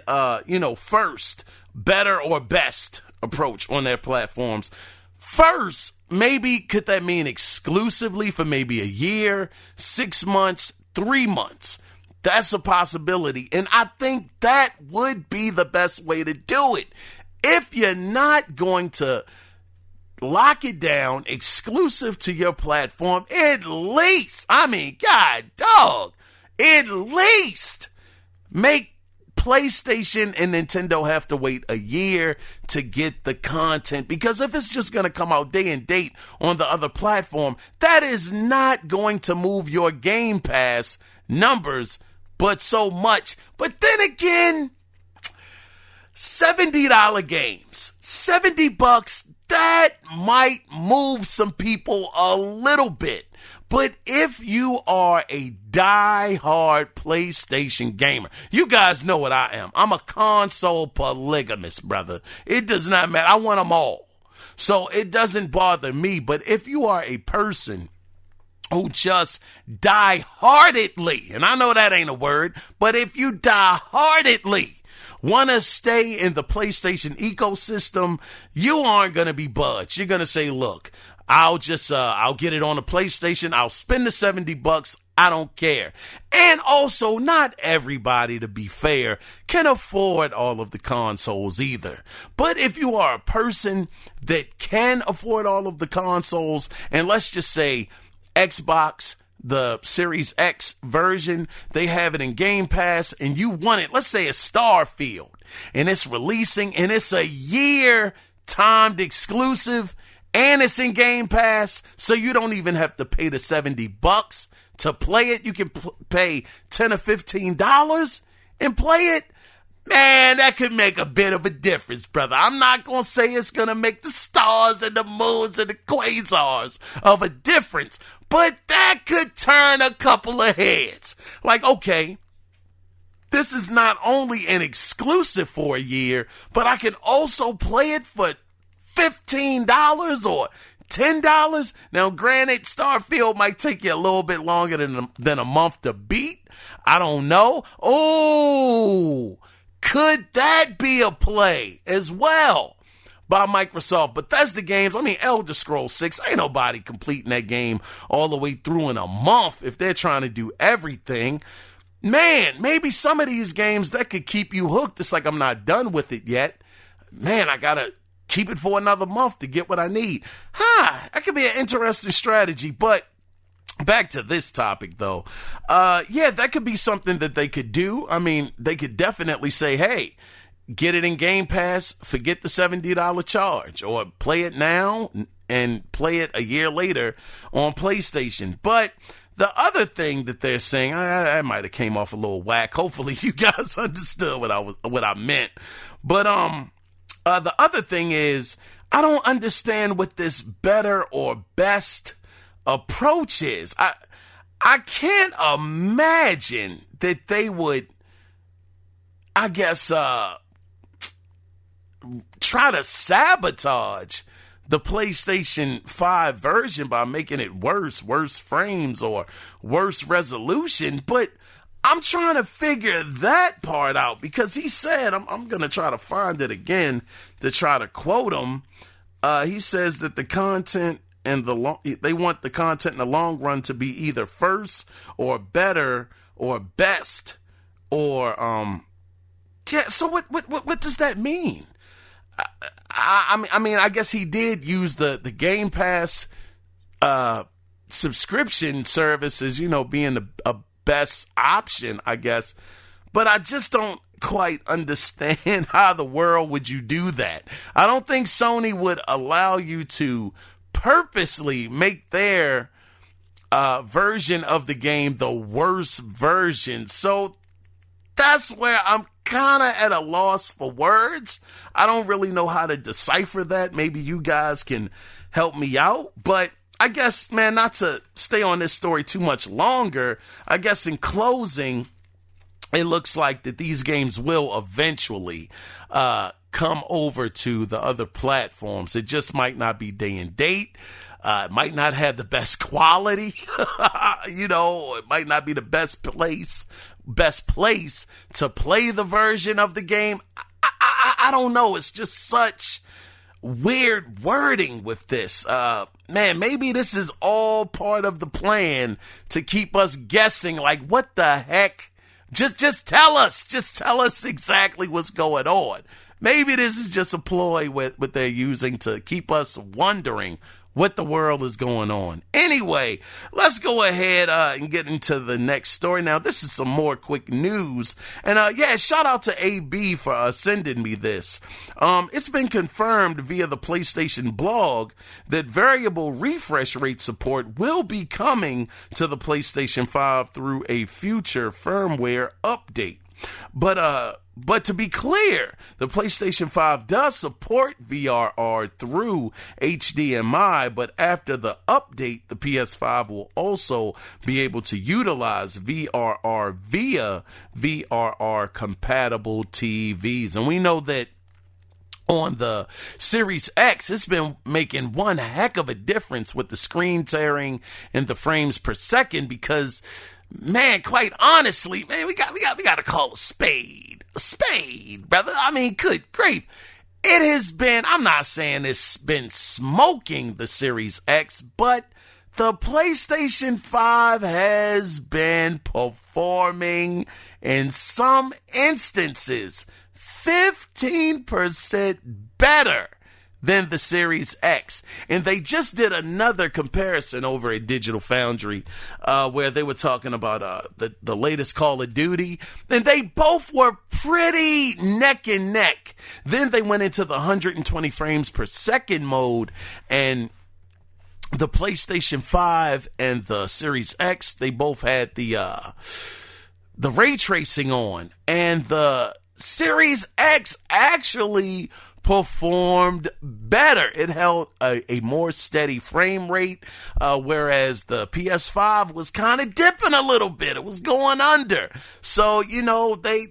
first, better or best approach on their platforms? First, maybe could that mean exclusively for maybe a year, 6 months, 3 months? That's a possibility. And I think that would be the best way to do it. If you're not going to lock it down exclusive to your platform, at least, God dog, at least make PlayStation and Nintendo have to wait a year to get the content, because if it's just going to come out day and date on the other platform, that is not going to move your Game Pass numbers but so much. But then again, $70 games, $70, that might move some people a little bit. But if you are a die-hard PlayStation gamer, you guys know what I am. I'm a console polygamist, brother. It does not matter. I want them all. So it doesn't bother me. But if you are a person who just die-heartedly, and I know that ain't a word, but if you die-heartedly want to stay in the PlayStation ecosystem, you aren't going to be budged. You're going to say, look, I'll get it on the PlayStation. I'll spend the $70. I don't care. And also, not everybody, to be fair, can afford all of the consoles either. But if you are a person that can afford all of the consoles, and let's just say Xbox, the Series X version, they have it in Game Pass, and you want it, let's say it's Starfield, and it's releasing, and it's a year timed exclusive, and it's in Game Pass, so you don't even have to pay the $70 to play it. You can pay $10 or $15 and play it. Man, that could make a bit of a difference, brother. I'm not going to say it's going to make the stars and the moons and the quasars of a difference, but that could turn a couple of heads. Like, okay, this is not only an exclusive for a year, but I can also play it for $15 or $10. Now, granted, Starfield might take you a little bit longer than a month to beat. I don't know. Oh, could that be a play as well by Microsoft? Bethesda games, I mean, Elder Scrolls 6, ain't nobody completing that game all the way through in a month if they're trying to do everything. Man, maybe some of these games that could keep you hooked. It's like I'm not done with it yet. Man, I gotta keep it for another month to get what I need. That could be an interesting strategy, but back to this topic, though. Yeah, that could be something that they could do. I mean, they could definitely say, hey, get it in Game Pass, forget the $70 charge, or play it now and play it a year later on PlayStation. But the other thing that they're saying, I might have came off a little whack. Hopefully you guys understood what I meant. But the other thing is, I don't understand what this better or best approach is. I can't imagine that they would, I guess, try to sabotage the PlayStation 5 version by making it worse frames or worse resolution. But I'm trying to figure that part out, because he said, I'm going to try to find it again to try to quote him. He says that the content and they want the content in the long run to be either first or better or best or yeah. So what does that mean? I mean, I guess he did use the Game Pass subscription service as, being a best option, I guess. But I just don't quite understand how the world would you do that. I don't think Sony would allow you to purposely make their version of the game the worst version. So that's where I'm kind of at a loss for words. I don't really know how to decipher that. Maybe you guys can help me out. But I guess, man, not to stay on this story too much longer, I guess in closing, it looks like that these games will eventually come over to the other platforms. It just might not be day and date. It might not have the best quality. It might not be the best place to play the version of the game. I don't know. It's just such weird wording with this. Man, maybe this is all part of the plan to keep us guessing, like, what the heck? Just tell us exactly what's going on. Maybe this is just a ploy what they're using to keep us wondering what the world is going on. Anyway, let's go ahead and get into the next story. Now, this is some more quick news. And shout out to AB for sending me this. It's been confirmed via the PlayStation blog that variable refresh rate support will be coming to the PlayStation 5 through a future firmware update. But to be clear, the PlayStation 5 does support VRR through HDMI, but after the update, the PS5 will also be able to utilize VRR via VRR-compatible TVs. And we know that on the Series X, it's been making one heck of a difference with the screen tearing and the frames per second, because, man, quite honestly, man, we got to call a spade, brother. I mean, good grief. It has been, I'm not saying it's been smoking the Series X, but the PlayStation 5 has been performing, in some instances, 15% better than the Series X. And they just did another comparison over at Digital Foundry, where they were talking about the latest Call of Duty, and they both were pretty neck and neck. Then they went into the 120 frames per second mode, and the PlayStation 5 and the Series X, they both had the ray tracing on, and the Series X actually performed better. It held a more steady frame rate, whereas the PS5 was kind of dipping a little bit. It was going under. So, you know, they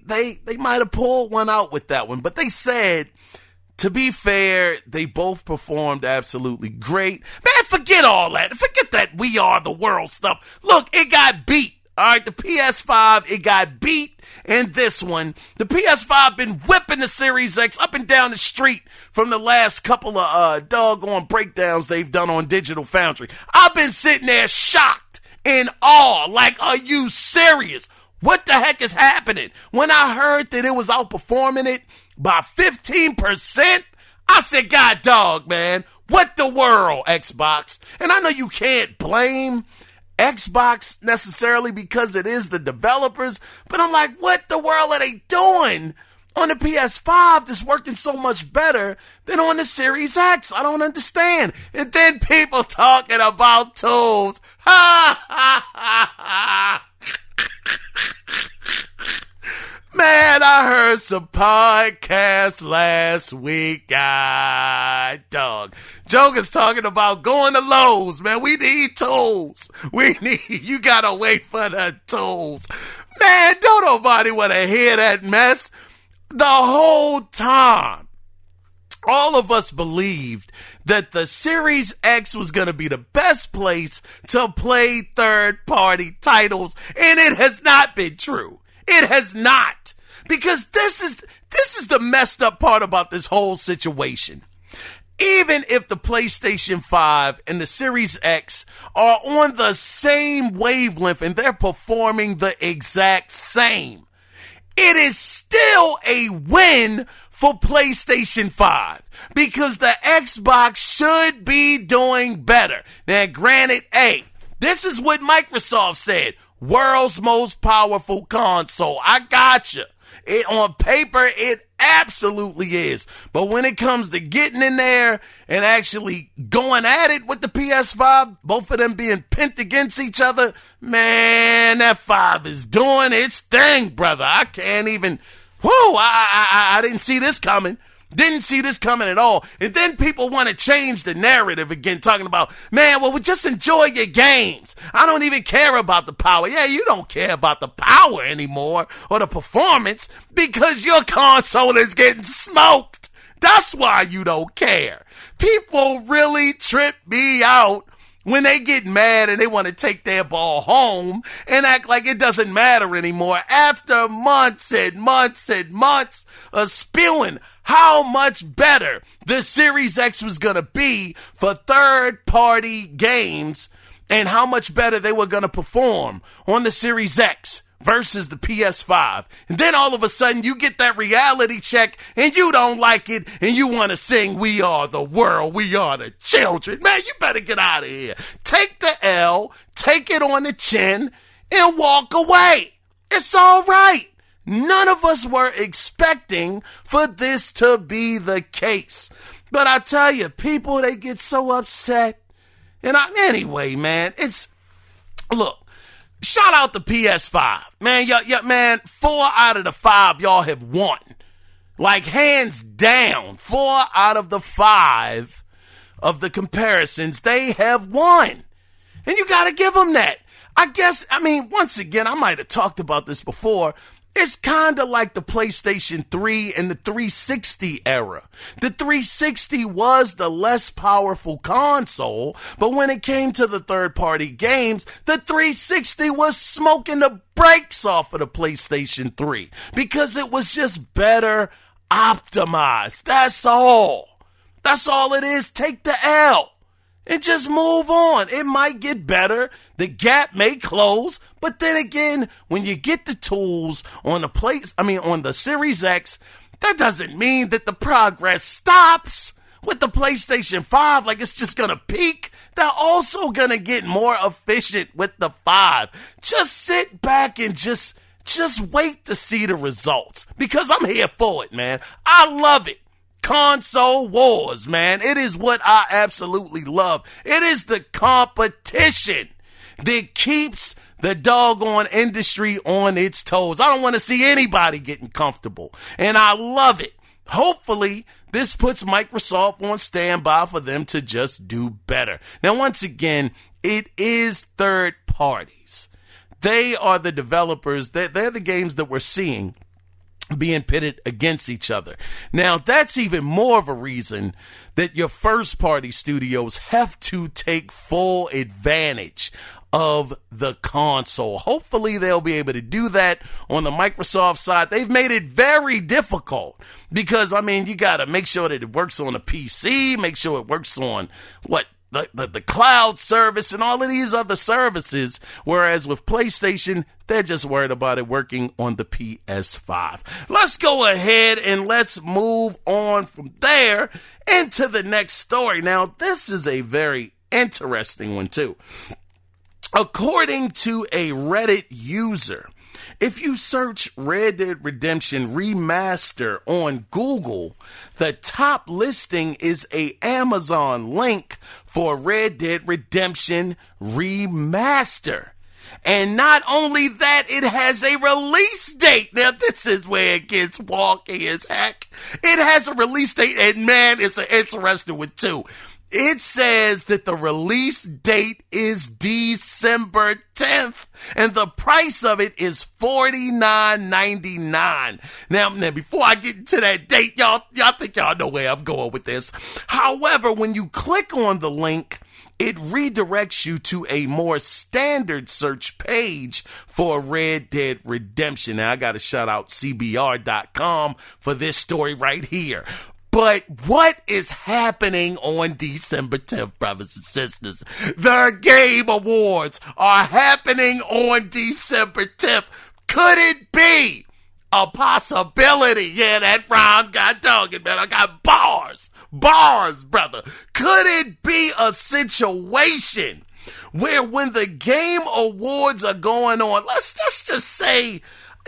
might have pulled one out with that one, but they said, to be fair, they both performed absolutely great. Man, forget all that. Forget that we are the world stuff. Look, it got beat. All right, the PS5, it got beat. And this one, the PS5 been whipping the Series X up and down the street from the last couple of doggone breakdowns they've done on Digital Foundry. I've been sitting there shocked, in awe, like, are you serious? What the heck is happening? When I heard that it was outperforming it by 15%, I said, God dog, man, what the world, Xbox? And I know you can't blame Xbox necessarily because it is the developers, but I'm like, what the world are they doing on the PS5 that's working so much better than on the Series X? I don't understand. And then people talking about tools. Ha ha ha ha. Man, I heard some podcasts last week. God, dog. Joker's talking about going to Lowe's, man. We need tools. You gotta wait for the tools. Man, don't nobody want to hear that mess. The whole time, all of us believed that the Series X was going to be the best place to play third-party titles, and it has not been true. It has not. Because this is the messed up part about this whole situation. Even if the PlayStation 5 and the Series X are on the same wavelength and they're performing the exact same, it is still a win for PlayStation 5 because the Xbox should be doing better. Now, granted, hey, this is what Microsoft said. World's most powerful console. I gotcha. It on paper, it absolutely is. But when it comes to getting in there and actually going at it with the PS5, both of them being pent against each other, man, that 5 is doing its thing, brother. I can't even, I didn't see this coming. Didn't see this coming at all. And then people want to change the narrative again, talking about, man, well, just enjoy your games. I don't even care about the power. Yeah, you don't care about the power anymore or the performance because your console is getting smoked. That's why you don't care. People really trip me out when they get mad and they want to take their ball home and act like it doesn't matter anymore after months and months and months of spewing how much better the Series X was going to be for third-party games and how much better they were going to perform on the Series X versus the PS5. And then all of a sudden you get that reality check and you don't like it and you want to sing "We Are the World, We Are the Children." Man, you better get out of here. Take the L, take it on the chin, and walk away. It's all right. None of us were expecting for this to be the case. But I tell you, people, they get so upset. And anyway, man, look, shout out to PS5. Man, man, 4 out of the 5 y'all have won. Like, hands down, 4 out of the 5 of the comparisons, they have won. And you got to give them that. Once again, I might have talked about this before. It's kind of like the PlayStation 3 and the 360 era. The 360 was the less powerful console, but when it came to the third-party games, the 360 was smoking the brakes off of the PlayStation 3 because it was just better optimized. That's all. That's all it is. Take the L and just move on. It might get better. The gap may close. But then again, when you get the tools on the Series X, that doesn't mean that the progress stops. with the PlayStation 5, like it's just gonna peak. They're also gonna get more efficient with the 5. Just sit back and just wait to see the results, because I'm here for it, man. I love it. Console wars, man. It is what I absolutely love. It is the competition that keeps the doggone industry on its toes. I don't want to see anybody getting comfortable, and I love it. Hopefully, this puts Microsoft on standby for them to just do better. Now, once again, it is third parties. They are the developers. They're the games that we're seeing being pitted against each other. Now, that's even more of a reason that your first-party studios have to take full advantage of the console. Hopefully, they'll be able to do that on the Microsoft side. They've made it very difficult because, I mean, you got to make sure that it works on a PC, make sure it works on, the cloud service and all of these other services, whereas with PlayStation, they're just worried about it working on the PS5. Let's go ahead and let's move on from there into the next story. Now, this is a very interesting one, too. According to a Reddit user, if you search Red Dead Redemption Remaster on Google, the top listing is a Amazon link for Red Dead Redemption Remaster. And not only that, it has a release date. Now, this is where it gets wonky as heck. It has a release date, and man, it's an interesting one too. It says that the release date is December 10th, and the price of it is $49.99. Now, before I get into that date, y'all think y'all know where I'm going with this. However, when you click on the link, it redirects you to a more standard search page for Red Dead Redemption. Now, I got to shout out CBR.com for this story right here. But what is happening on December 10th, brothers and sisters? The Game Awards are happening on December 10th. Could it be a possibility? Yeah, that rhyme got dogged, man. I got bars, brother. Could it be a situation where when the Game Awards are going on, let's just say,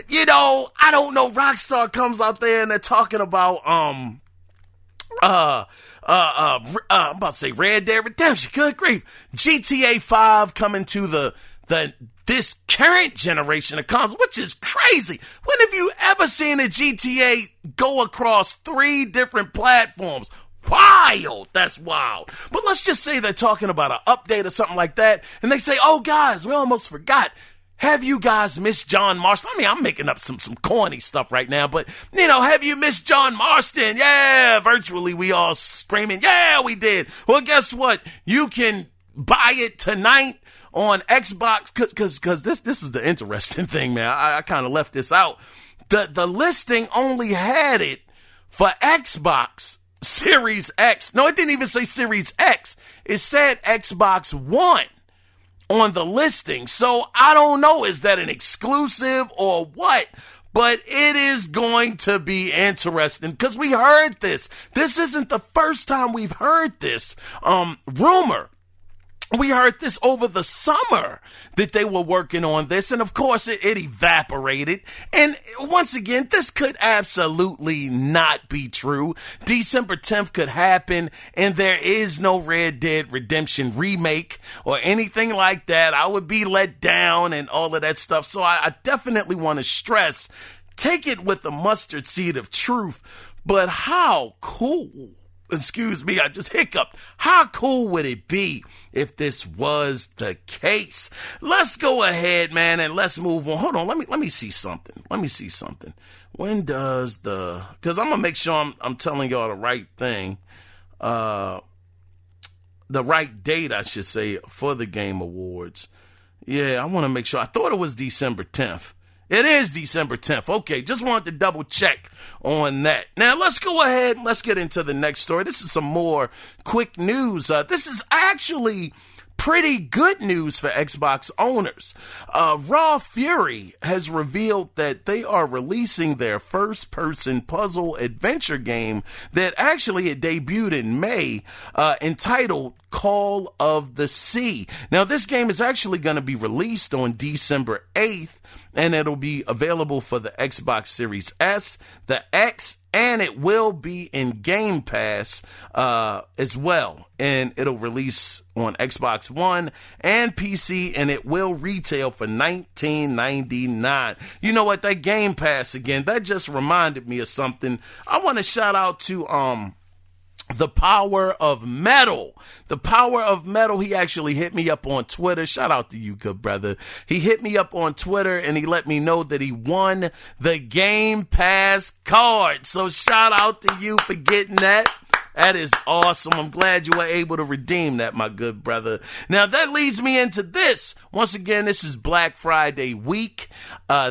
I don't know, Rockstar comes out there and they're talking about, I'm about to say Red Dead Redemption. Good grief. GTA 5 coming to this current generation of consoles, which is crazy. When have you ever seen a GTA go across 3 different platforms? Wild. That's wild. But let's just say they're talking about an update or something like that, and they say, oh, guys, we almost forgot. Have you guys missed John Marston? I mean, I'm making up some corny stuff right now, but, have you missed John Marston? Yeah, virtually we all screaming, yeah, we did. Well, guess what? You can buy it tonight on Xbox, because this was the interesting thing, man. I kind of left this out. The listing only had it for Xbox Series X. No, it didn't even say Series X. It said Xbox One on the listing. So I don't know, is that an exclusive or what? But it is going to be interesting because we heard this. This isn't the first time we've heard this rumor. We heard this over the summer that they were working on this, and of course it evaporated. And once again, this could absolutely not be true. December 10th could happen, and there is no Red Dead Redemption remake or anything like that. I would be let down and all of that stuff. So I definitely want to stress, take it with a mustard seed of truth. But how cool, excuse me, I just hiccuped. How cool would it be if this was the case? Let's go ahead, man, and let's move on. Hold on, let me see something. When does because I'm gonna make sure I'm telling y'all the right thing. The right date, I should say, for the Game Awards. Yeah, I want to make sure. I thought it was December 10th. It is December 10th. Okay, just wanted to double check on that. Now, let's go ahead and let's get into the next story. This is some more quick news. This is actually pretty good news for Xbox owners. Raw Fury has revealed that they are releasing their first-person puzzle adventure game that actually it debuted in May, entitled Call of the Sea. Now, this game is actually going to be released on December 8th, and it'll be available for the Xbox Series S, the X, and it will be in Game Pass as well. And it'll release on Xbox One and PC, and it will retail for $19.99. You know what? That Game Pass again, that just reminded me of something. I want to shout out to The Power of Metal. The Power of Metal, he actually hit me up on Twitter. Shout out to you, good brother. He hit me up on Twitter and he let me know that he won the Game Pass card. So shout out to you for getting that. That is awesome. I'm glad you were able to redeem that, my good brother. Now, that leads me into this. Once again, this is Black Friday week.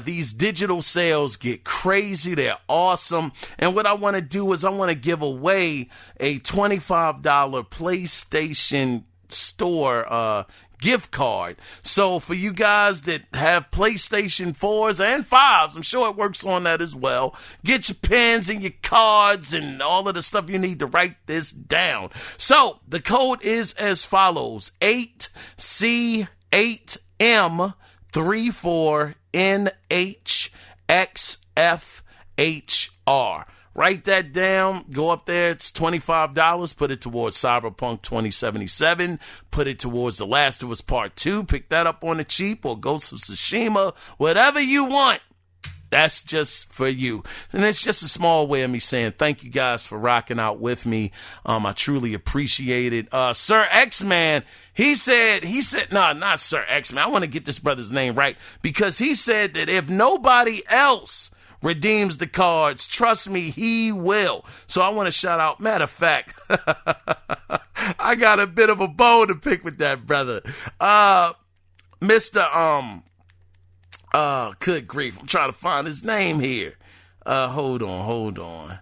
These digital sales get crazy. They're awesome. And what I want to do is I want to give away a $25 PlayStation Store gift card. So for you guys that have PlayStation 4s and 5s, I'm sure it works on that as well. Get your pens and your cards and all of the stuff you need to write this down. So the code is as follows: 8C8M34NHXFHR. Write that down. Go up there. It's $25. Put it towards Cyberpunk 2077. Put it towards The Last of Us Part 2. Pick that up on the cheap, or Ghost of Tsushima. Whatever you want. That's just for you. And it's just a small way of me saying thank you guys for rocking out with me. I truly appreciate it. Sir X-Man, he said, no, not Sir X-Man. I want to get this brother's name right, because he said that if nobody else redeems the cards, trust me, he will. So I want to shout out. Matter of fact, I got a bit of a bone to pick with that brother. Good grief. I'm trying to find his name here. Hold on.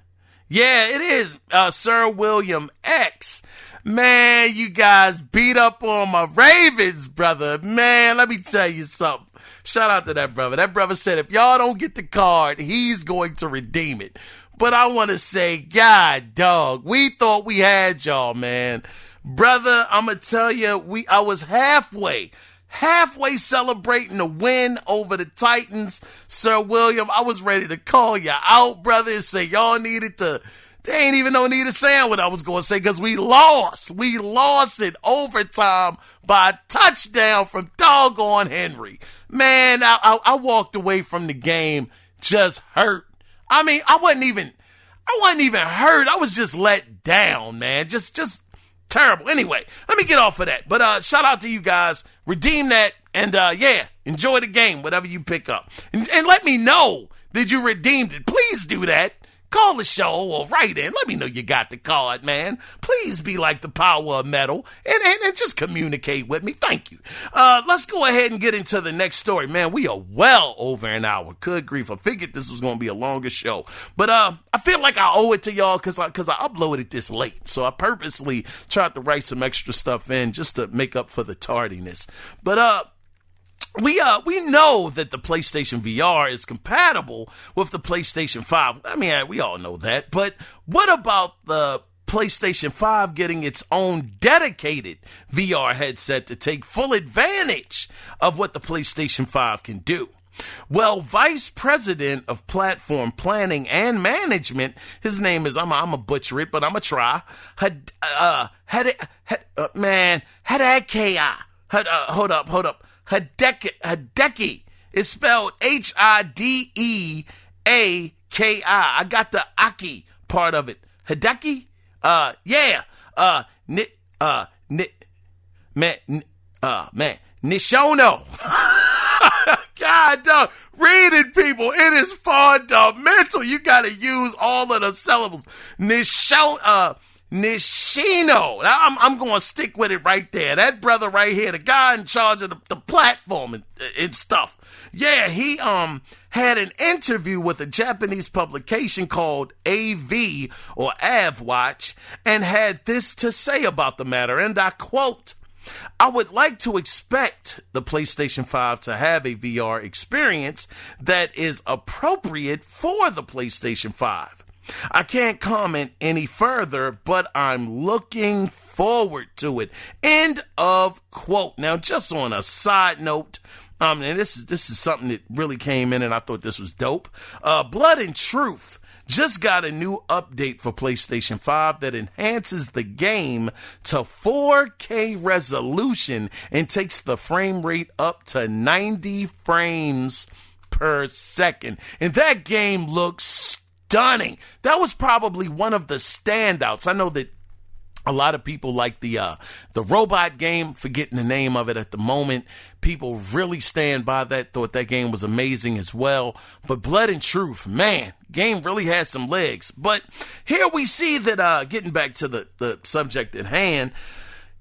Yeah, it is, Sir William X. Man, you guys beat up on my Ravens, brother. Man, let me tell you something. Shout out to that brother. That brother said if y'all don't get the card, he's going to redeem it. But I want to say, God, dog, we thought we had y'all, man. Brother, I'm going to tell you, I was halfway celebrating the win over the Titans. Sir William, I was ready to call you out, brother, and say y'all needed to. They ain't even no need of saying what I was going to say, because we lost. We lost in overtime by a touchdown from doggone Henry. Man, I walked away from the game just hurt. I mean, I wasn't even hurt. I was just let down, man. Just terrible. Anyway, let me get off of that. But shout out to you guys. Redeem that. And yeah, enjoy the game, whatever you pick up. And let me know that you redeemed it. Please do that. Call the show or write in. Let me know you got the card, man. Please be like the Power of Metal and just communicate with me. Thank you. Let's go ahead and get into the next story. Man, we are well over an hour. Good grief. I figured this was going to be a longer show. But I feel like I owe it to y'all because I uploaded this late. So I purposely tried to write some extra stuff in just to make up for the tardiness. But we know that the PlayStation VR is compatible with the PlayStation 5. I mean, we all know that. But what about the PlayStation 5 getting its own dedicated VR headset to take full advantage of what the PlayStation 5 can do? Well, Vice President of Platform Planning and Management, his name is, I'm going to butcher it, but I'm going to try. Hold up. Hideki is spelled Hideaki. I got the Aki part of it. Hideki? Yeah. Nishono. God, dog. Read it, people. It is fundamental. You got to use all of the syllables. Nishino. Now, I'm going to stick with it right there. That brother right here, the guy in charge of the platform and stuff. Yeah, he had an interview with a Japanese publication called AV or AV Watch and had this to say about the matter. And I quote, I would like to expect the PlayStation 5 to have a VR experience that is appropriate for the PlayStation 5. I can't comment any further, but I'm looking forward to it. End of quote. Now, just on a side note, and this is something that really came in and I thought this was dope. Blood and Truth just got a new update for PlayStation 5 that enhances the game to 4K resolution and takes the frame rate up to 90 frames per second. And that game looks stunning. That was probably one of the standouts. I know that a lot of people like the robot game, forgetting the name of it at the moment. People really stand by that, thought that game was amazing as well. But Blood and Truth, man, game really has some legs. But here we see that, getting back to the subject at hand,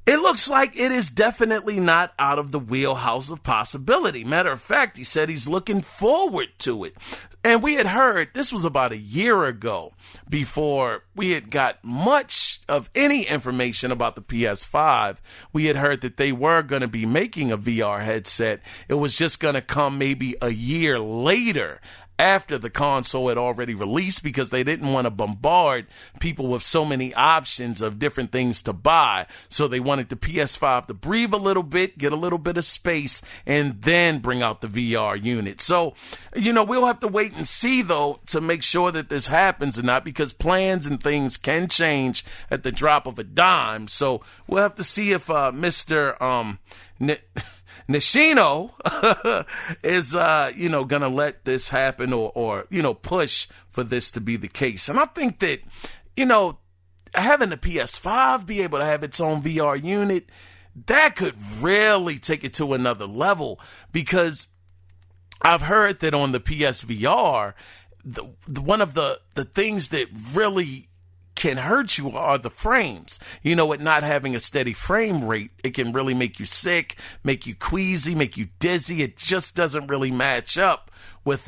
it looks like it is definitely not out of the wheelhouse of possibility. Matter of fact, he said he's looking forward to it. And we had heard, this was about a year ago, before we had got much of any information about the PS5. We had heard that they were going to be making a VR headset. It was just going to come maybe a year later, after the console had already released, because they didn't want to bombard people with so many options of different things to buy. So they wanted the PS5 to breathe a little bit, get a little bit of space, and then bring out the VR unit. So, we'll have to wait and see, though, to make sure that this happens or not, because plans and things can change at the drop of a dime. So we'll have to see if Mr. Nishino is, going to let this happen or push for this to be the case. And I think that, having the PS5 be able to have its own VR unit, that could really take it to another level, because I've heard that on the PSVR, one of the things that really can hurt you are the frames. It not having a steady frame rate, it can really make you sick, make you queasy, make you dizzy. It just doesn't really match up with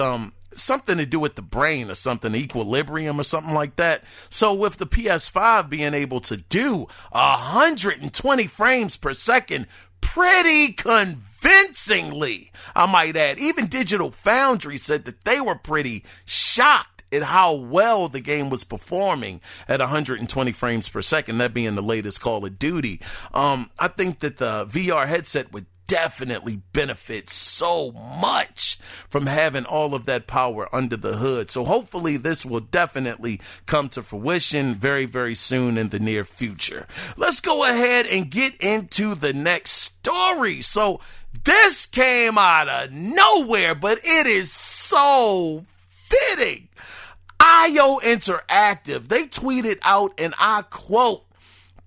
something to do with the brain or something, equilibrium or something like that. So with the PS5 being able to do 120 frames per second pretty convincingly, I might add, even Digital Foundry said that they were pretty shocked at how well the game was performing at 120 frames per second, that being the latest Call of Duty. I think that the VR headset would definitely benefit so much from having all of that power under the hood. So hopefully this will definitely come to fruition very, very soon in the near future. Let's go ahead and get into the next story. So this came out of nowhere, but it is so fitting. IO Interactive, they tweeted out, and I quote,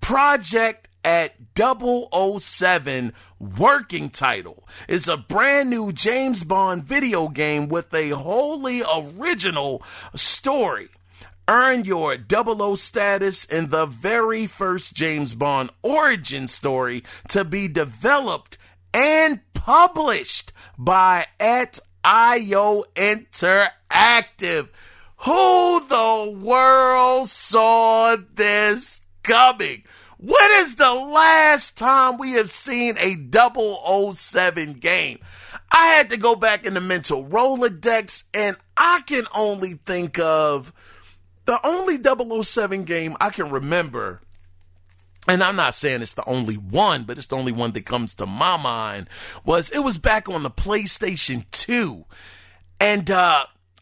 "Project at 007 working title is a brand new James Bond video game with a wholly original story. Earn your 00 status in the very first James Bond origin story to be developed and published by at IO Interactive." Who the world saw this coming? When is the last time we have seen a 007 game? I had to go back in the mental Rolodex, and I can only think of the only 007 game I can remember. And I'm not saying it's the only one, but it's the only one that comes to my mind. It was back on the PlayStation 2. And,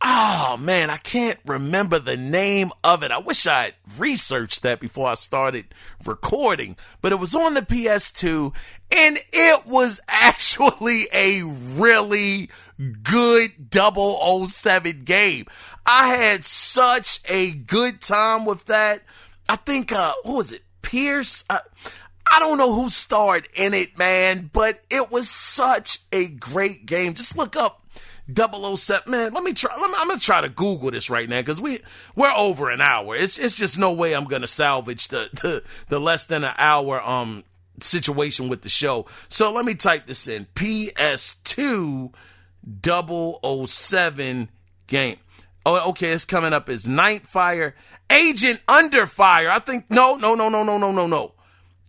oh man, I can't remember the name of it. I wish I had researched that before I started recording, but it was on the PS2, and it was actually a really good 007 game. I had such a good time with that. I think, what was it? Pierce? I don't know who starred in it, man, but it was such a great game. Just look up 007, man. I'm gonna try to Google this right now, because we're over an hour. It's just no way I'm gonna salvage the less than an hour situation with the show. So let me type this in: PS2 007 game. Oh, okay, it's coming up as Nightfire, Agent Under Fire. I think no.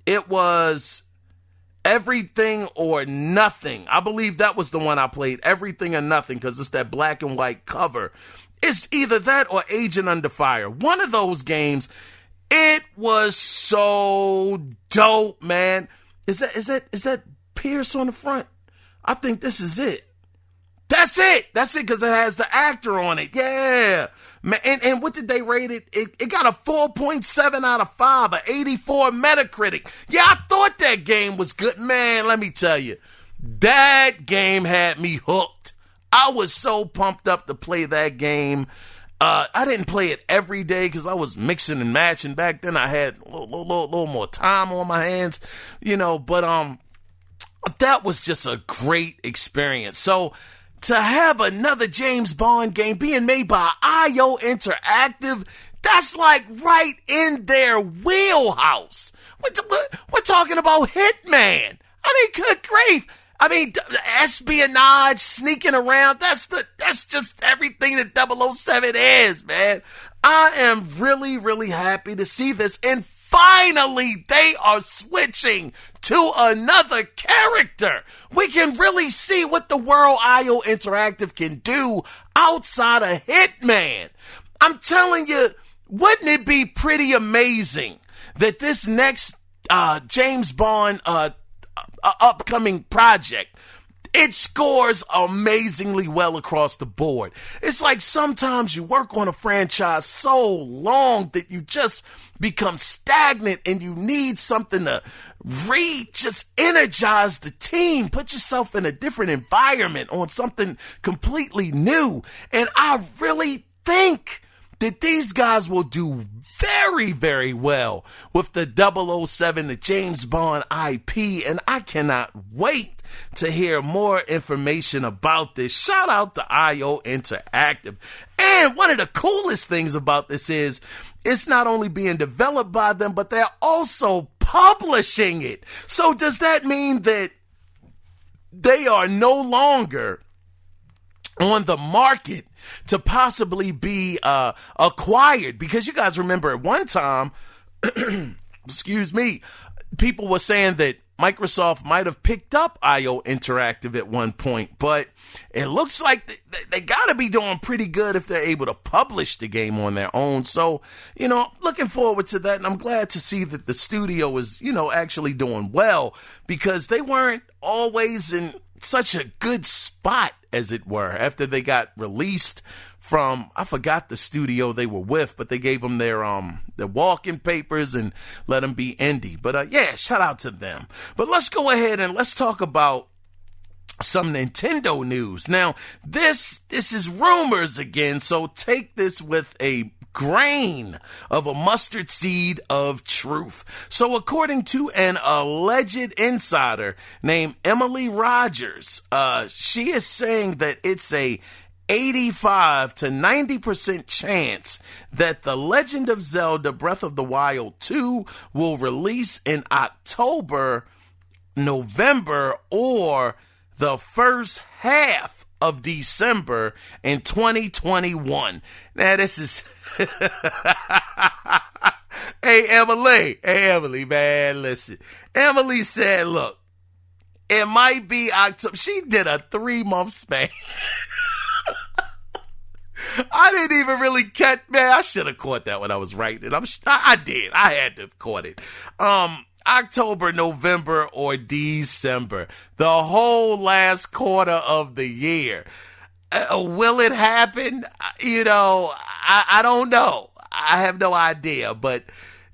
It was Everything or Nothing. I believe that was the one I played. Everything or Nothing, because it's that black and white cover. It's either that or Agent Under Fire. One of those games. It was so dope, man. Is that Pierce on the front? I think this is it. That's it, because it has the actor on it. Yeah. Man, and what did they rate it? It got a 4.7 out of 5, an 84 Metacritic. Yeah, I thought that game was good. Man, let me tell you, that game had me hooked. I was so pumped up to play that game. I didn't play it every day because I was mixing and matching. Back then I had a little more time on my hands, but that was just a great experience. So to have another James Bond game being made by IO Interactive, that's like right in their wheelhouse. We're talking about Hitman. I mean, good grief. I mean, espionage, sneaking around, that's just everything that 007 is, man. I am really, really happy to see this. And finally, they are switching to another character. We can really see what the world IO Interactive can do outside of Hitman. I'm telling you, wouldn't it be pretty amazing that this next James Bond upcoming project, it scores amazingly well across the board. It's like sometimes you work on a franchise so long that you just become stagnant and you need something to just energize the team, put yourself in a different environment on something completely new. And I really think that these guys will do very, very well with the 007, the James Bond IP, and I cannot wait to hear more information about this. Shout out to IO Interactive. And one of the coolest things about this is it's not only being developed by them, but they're also publishing it. So does that mean that they are no longer on the market to possibly be acquired? Because you guys remember at one time, excuse me, people were saying that Microsoft might have picked up IO Interactive at one point, but it looks like they got to be doing pretty good if they're able to publish the game on their own. So, looking forward to that, and I'm glad to see that the studio is, actually doing well, because they weren't always in such a good spot, as it were, after they got released from, I forgot the studio they were with, but they gave them their walk-in papers and let them be indie. But yeah, shout out to them. But let's go ahead and let's talk about some Nintendo news. Now, this is rumors again, so take this with a grain of a mustard seed of truth. So according to an alleged insider named Emily Rogers, she is saying that it's a 85 to 90% chance that The Legend of Zelda Breath of the Wild 2 will release in October, November, or the first half of December in 2021. Now, this is... Hey, Emily, man, listen. Emily said, look, it might be October. She did a 3-month span. I didn't even really catch, man. I should have caught that when I was writing it. I did. I had to have caught it. October, November, or December. The whole last quarter of the year. Will it happen? I don't know. I have no idea. But,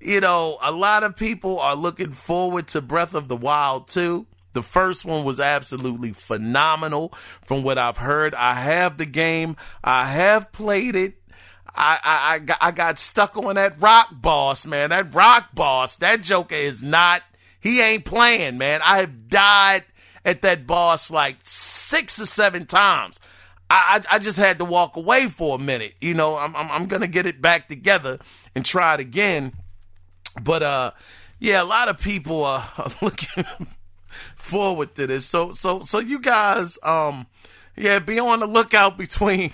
a lot of people are looking forward to Breath of the Wild 2. The first one was absolutely phenomenal from what I've heard. I have the game. I have played it. I got stuck on that rock boss, man. That rock boss, that joker he ain't playing, man. I have died at that boss like 6 or 7 times. I just had to walk away for a minute. I'm going to get it back together and try it again. But, yeah, a lot of people are looking forward to this. So you guys, be on the lookout between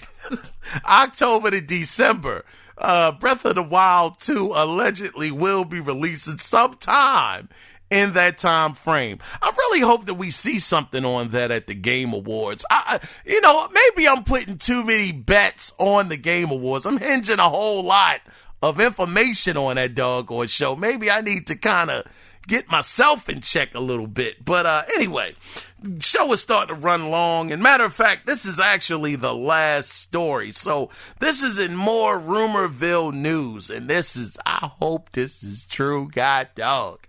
October to December. Breath of the Wild 2 allegedly will be releasing sometime in that time frame. I really hope that we see something on that at the Game Awards. Maybe I'm putting too many bets on the Game Awards. I'm hinging a whole lot of information on that doggone show. Maybe I need to kind of get myself in check a little bit. But anyway, show is starting to run long. And matter of fact, this is actually the last story. So this is in more Rumorville news. And I hope this is true, god dog.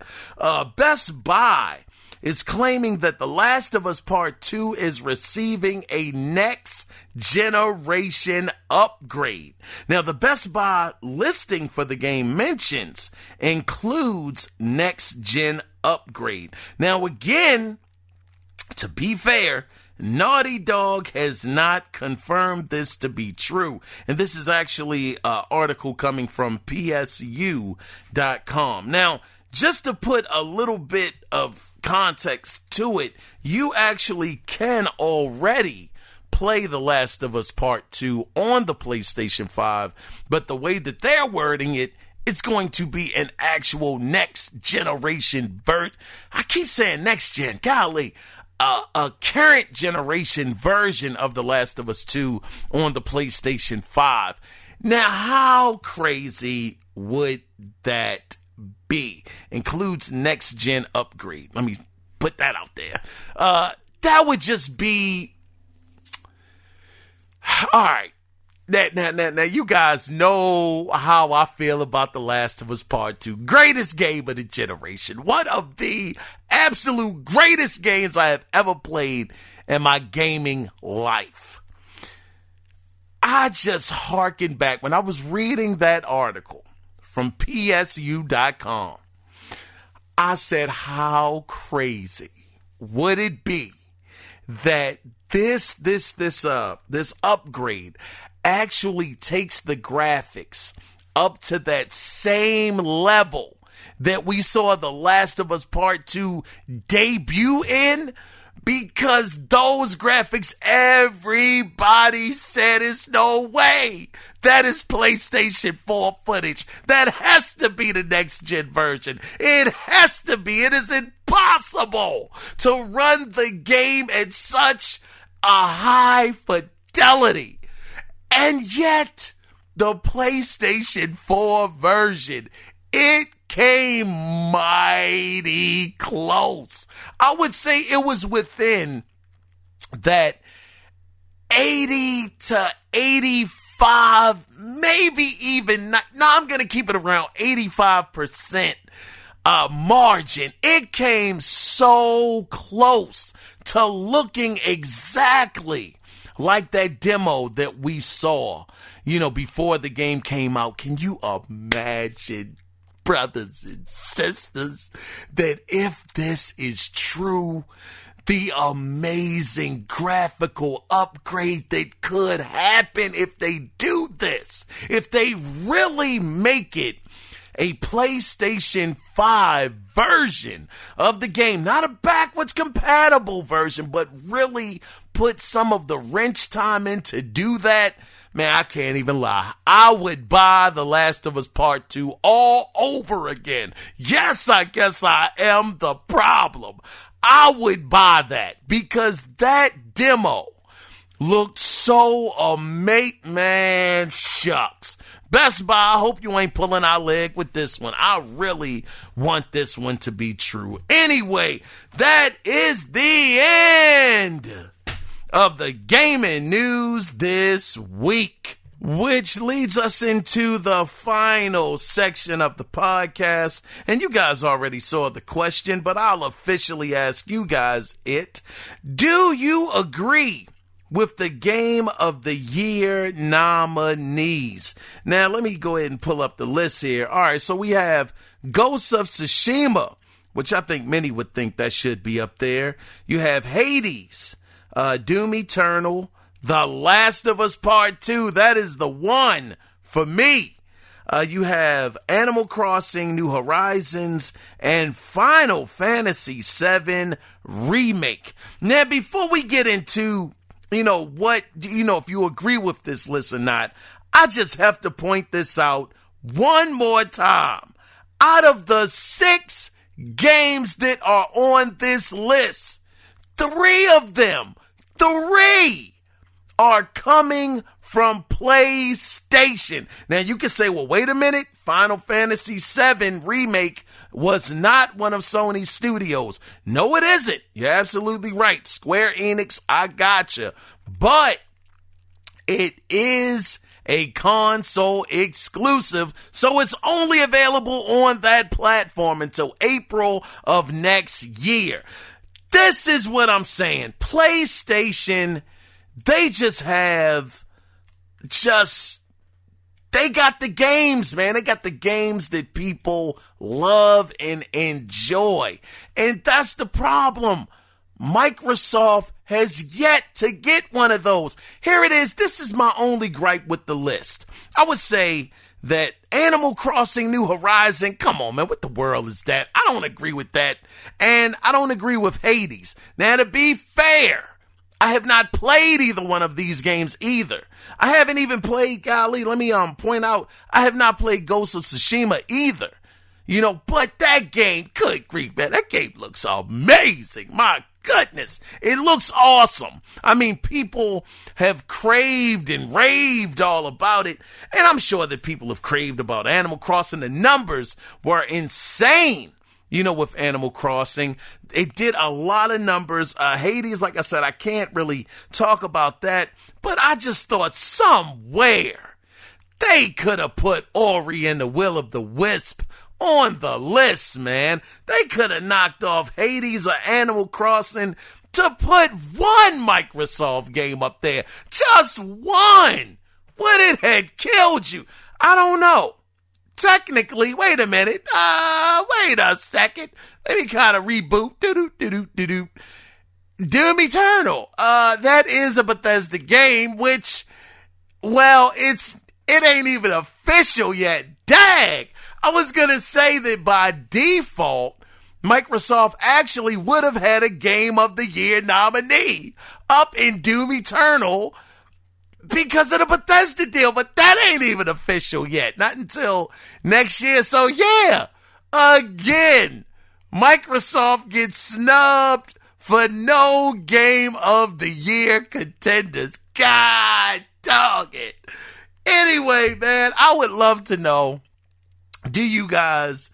Best Buy is claiming that The Last of Us Part 2 is receiving a next generation upgrade. Now, the Best Buy listing for the game includes next gen upgrade. Now, again, to be fair, Naughty Dog has not confirmed this to be true. And this is actually an article coming from PSU.com. Now, just to put a little bit of context to it, you actually can already play The Last of Us Part 2 on the PlayStation 5, but the way that they're wording it, it's going to be an actual next generation I keep saying next gen, golly. A current generation version of The Last of Us 2 on the PlayStation 5. Now, how crazy would that be? Includes next gen upgrade. Let me put that out there. That would just be all right. Now, you guys know how I feel about The Last of Us Part 2. Greatest game of the generation. One of the absolute greatest games I have ever played in my gaming life. I just harken back when I was reading that article from PSU.com. I said, how crazy would it be that this upgrade actually takes the graphics up to that same level that we saw The Last of Us Part 2 debut in? Because those graphics, everybody said it's no way. That is PlayStation 4 footage. That has to be the next gen version. It has to be. It is impossible to run the game at such a high fidelity. And yet, the PlayStation 4 version, it came mighty close. I would say it was within that 80 to 85, maybe even, I'm going to keep it around 85% margin. It came so close to looking exactly like that demo that we saw, before the game came out. Can you imagine, brothers and sisters, that if this is true, the amazing graphical upgrade that could happen if they do this, if they really make it a PlayStation 5 version of the game, not a backwards compatible version, but really put some of the wrench time in to do that. Man, I can't even lie. I would buy The Last of Us Part 2 all over again. Yes, I guess I am the problem. I would buy that because that demo looked so amazing. Man, shucks. Best Buy, I hope you ain't pulling our leg with this one. I really want this one to be true. Anyway, that is the end of the gaming news this week, which leads us into the final section of the podcast. And you guys already saw the question, but I'll officially ask you guys it. Do you agree with the Game of the Year nominees? Now, let me go ahead and pull up the list here. All right, so we have Ghost of Tsushima, which I think many would think that should be up there. You have Hades, Doom Eternal, The Last of Us Part 2. That is the one for me. You have Animal Crossing, New Horizons, and Final Fantasy VII Remake. Now, before we get into if you agree with this list or not, I just have to point this out one more time. Out of the 6 games that are on this list. 3 of them, 3 are coming from PlayStation. Now you can say, well, wait a minute. Final Fantasy VII Remake was not one of Sony's studios. No, it isn't. You're absolutely right. Square Enix, I gotcha. But it is a console exclusive, so it's only available on that platform until April of next year. This is what I'm saying. PlayStation, they got the games, man. They got the games that people love and enjoy. And that's the problem. Microsoft has yet to get one of those. Here it is. This is my only gripe with the list. I would say that Animal Crossing New Horizon, come on, man, what the world is that? I don't agree with that. And I don't agree with Hades. Now, to be fair, I have not played either one of these games either. I haven't even played, golly, let me point out, I have not played Ghost of Tsushima either. You know, but that game, good grief, man, that game looks amazing. My goodness, it looks awesome. I mean, people have craved and raved all about it, and I'm sure that people have craved about Animal Crossing. The numbers were insane, you know, with Animal Crossing. It did a lot of numbers. Hades, like I said, I can't really talk about that, but I just thought somewhere they could have put Ori and the Will of the Wisp on the list, man. They could have knocked off Hades or Animal Crossing to put one Microsoft game up there. Just one. Would it have killed you? I don't know. Technically, wait a minute. Wait a second. Let me kind of reboot. Doom Eternal. That is a Bethesda game, which, well, it ain't even official yet. Dang. I was going to say that by default, Microsoft actually would have had a Game of the Year nominee up in Doom Eternal because of the Bethesda deal, but that ain't even official yet. Not until next year. So yeah, again, Microsoft gets snubbed for no Game of the Year contenders. God dog it. Anyway, man, I would love to know, do you guys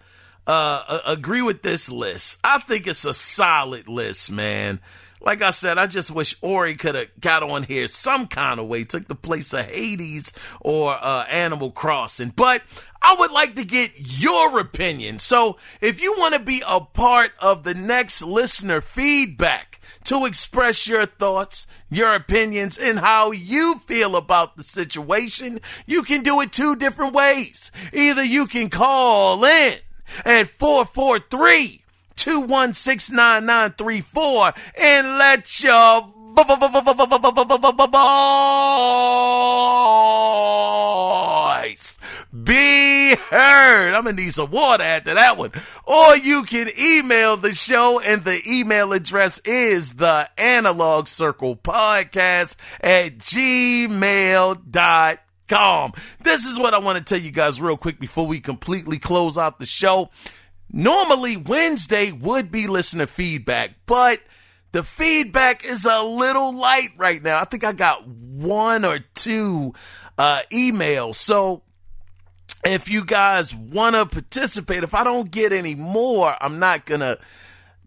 agree with this list? I think it's a solid list, man. Like I said, I just wish Ori could have got on here some kind of way, took the place of Hades or Animal Crossing. But I would like to get your opinion. So if you want to be a part of the next listener feedback to express your thoughts, your opinions, and how you feel about the situation, you can do it 2 different ways. Either you can call in at 443-216-9934 and let your voice be heard. I'm gonna need some water after that one. Or you can email the show, and the email address is the Analog Circle Podcast at gmail.com. This is what I want to tell you guys real quick before we completely close out the show. Normally Wednesday would be listener feedback, but the feedback is a little light right now. I think I got 1 or 2 emails. So if you guys want to participate, if I don't get any more, I'm not going to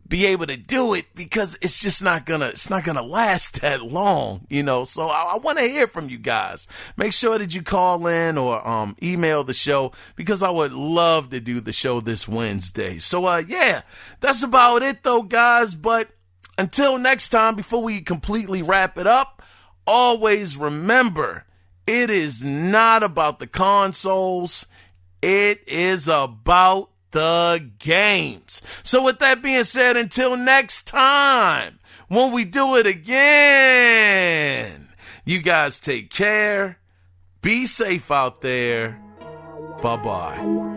be able to do it because it's just not going to last that long, you know. So I want to hear from you guys. Make sure that you call in or email the show because I would love to do the show this Wednesday. So yeah, that's about it though, guys. But until next time, before we completely wrap it up, always remember, it is not about the consoles. It is about the games. So with that being said, until next time, when we do it again, you guys take care. Be safe out there. Bye-bye.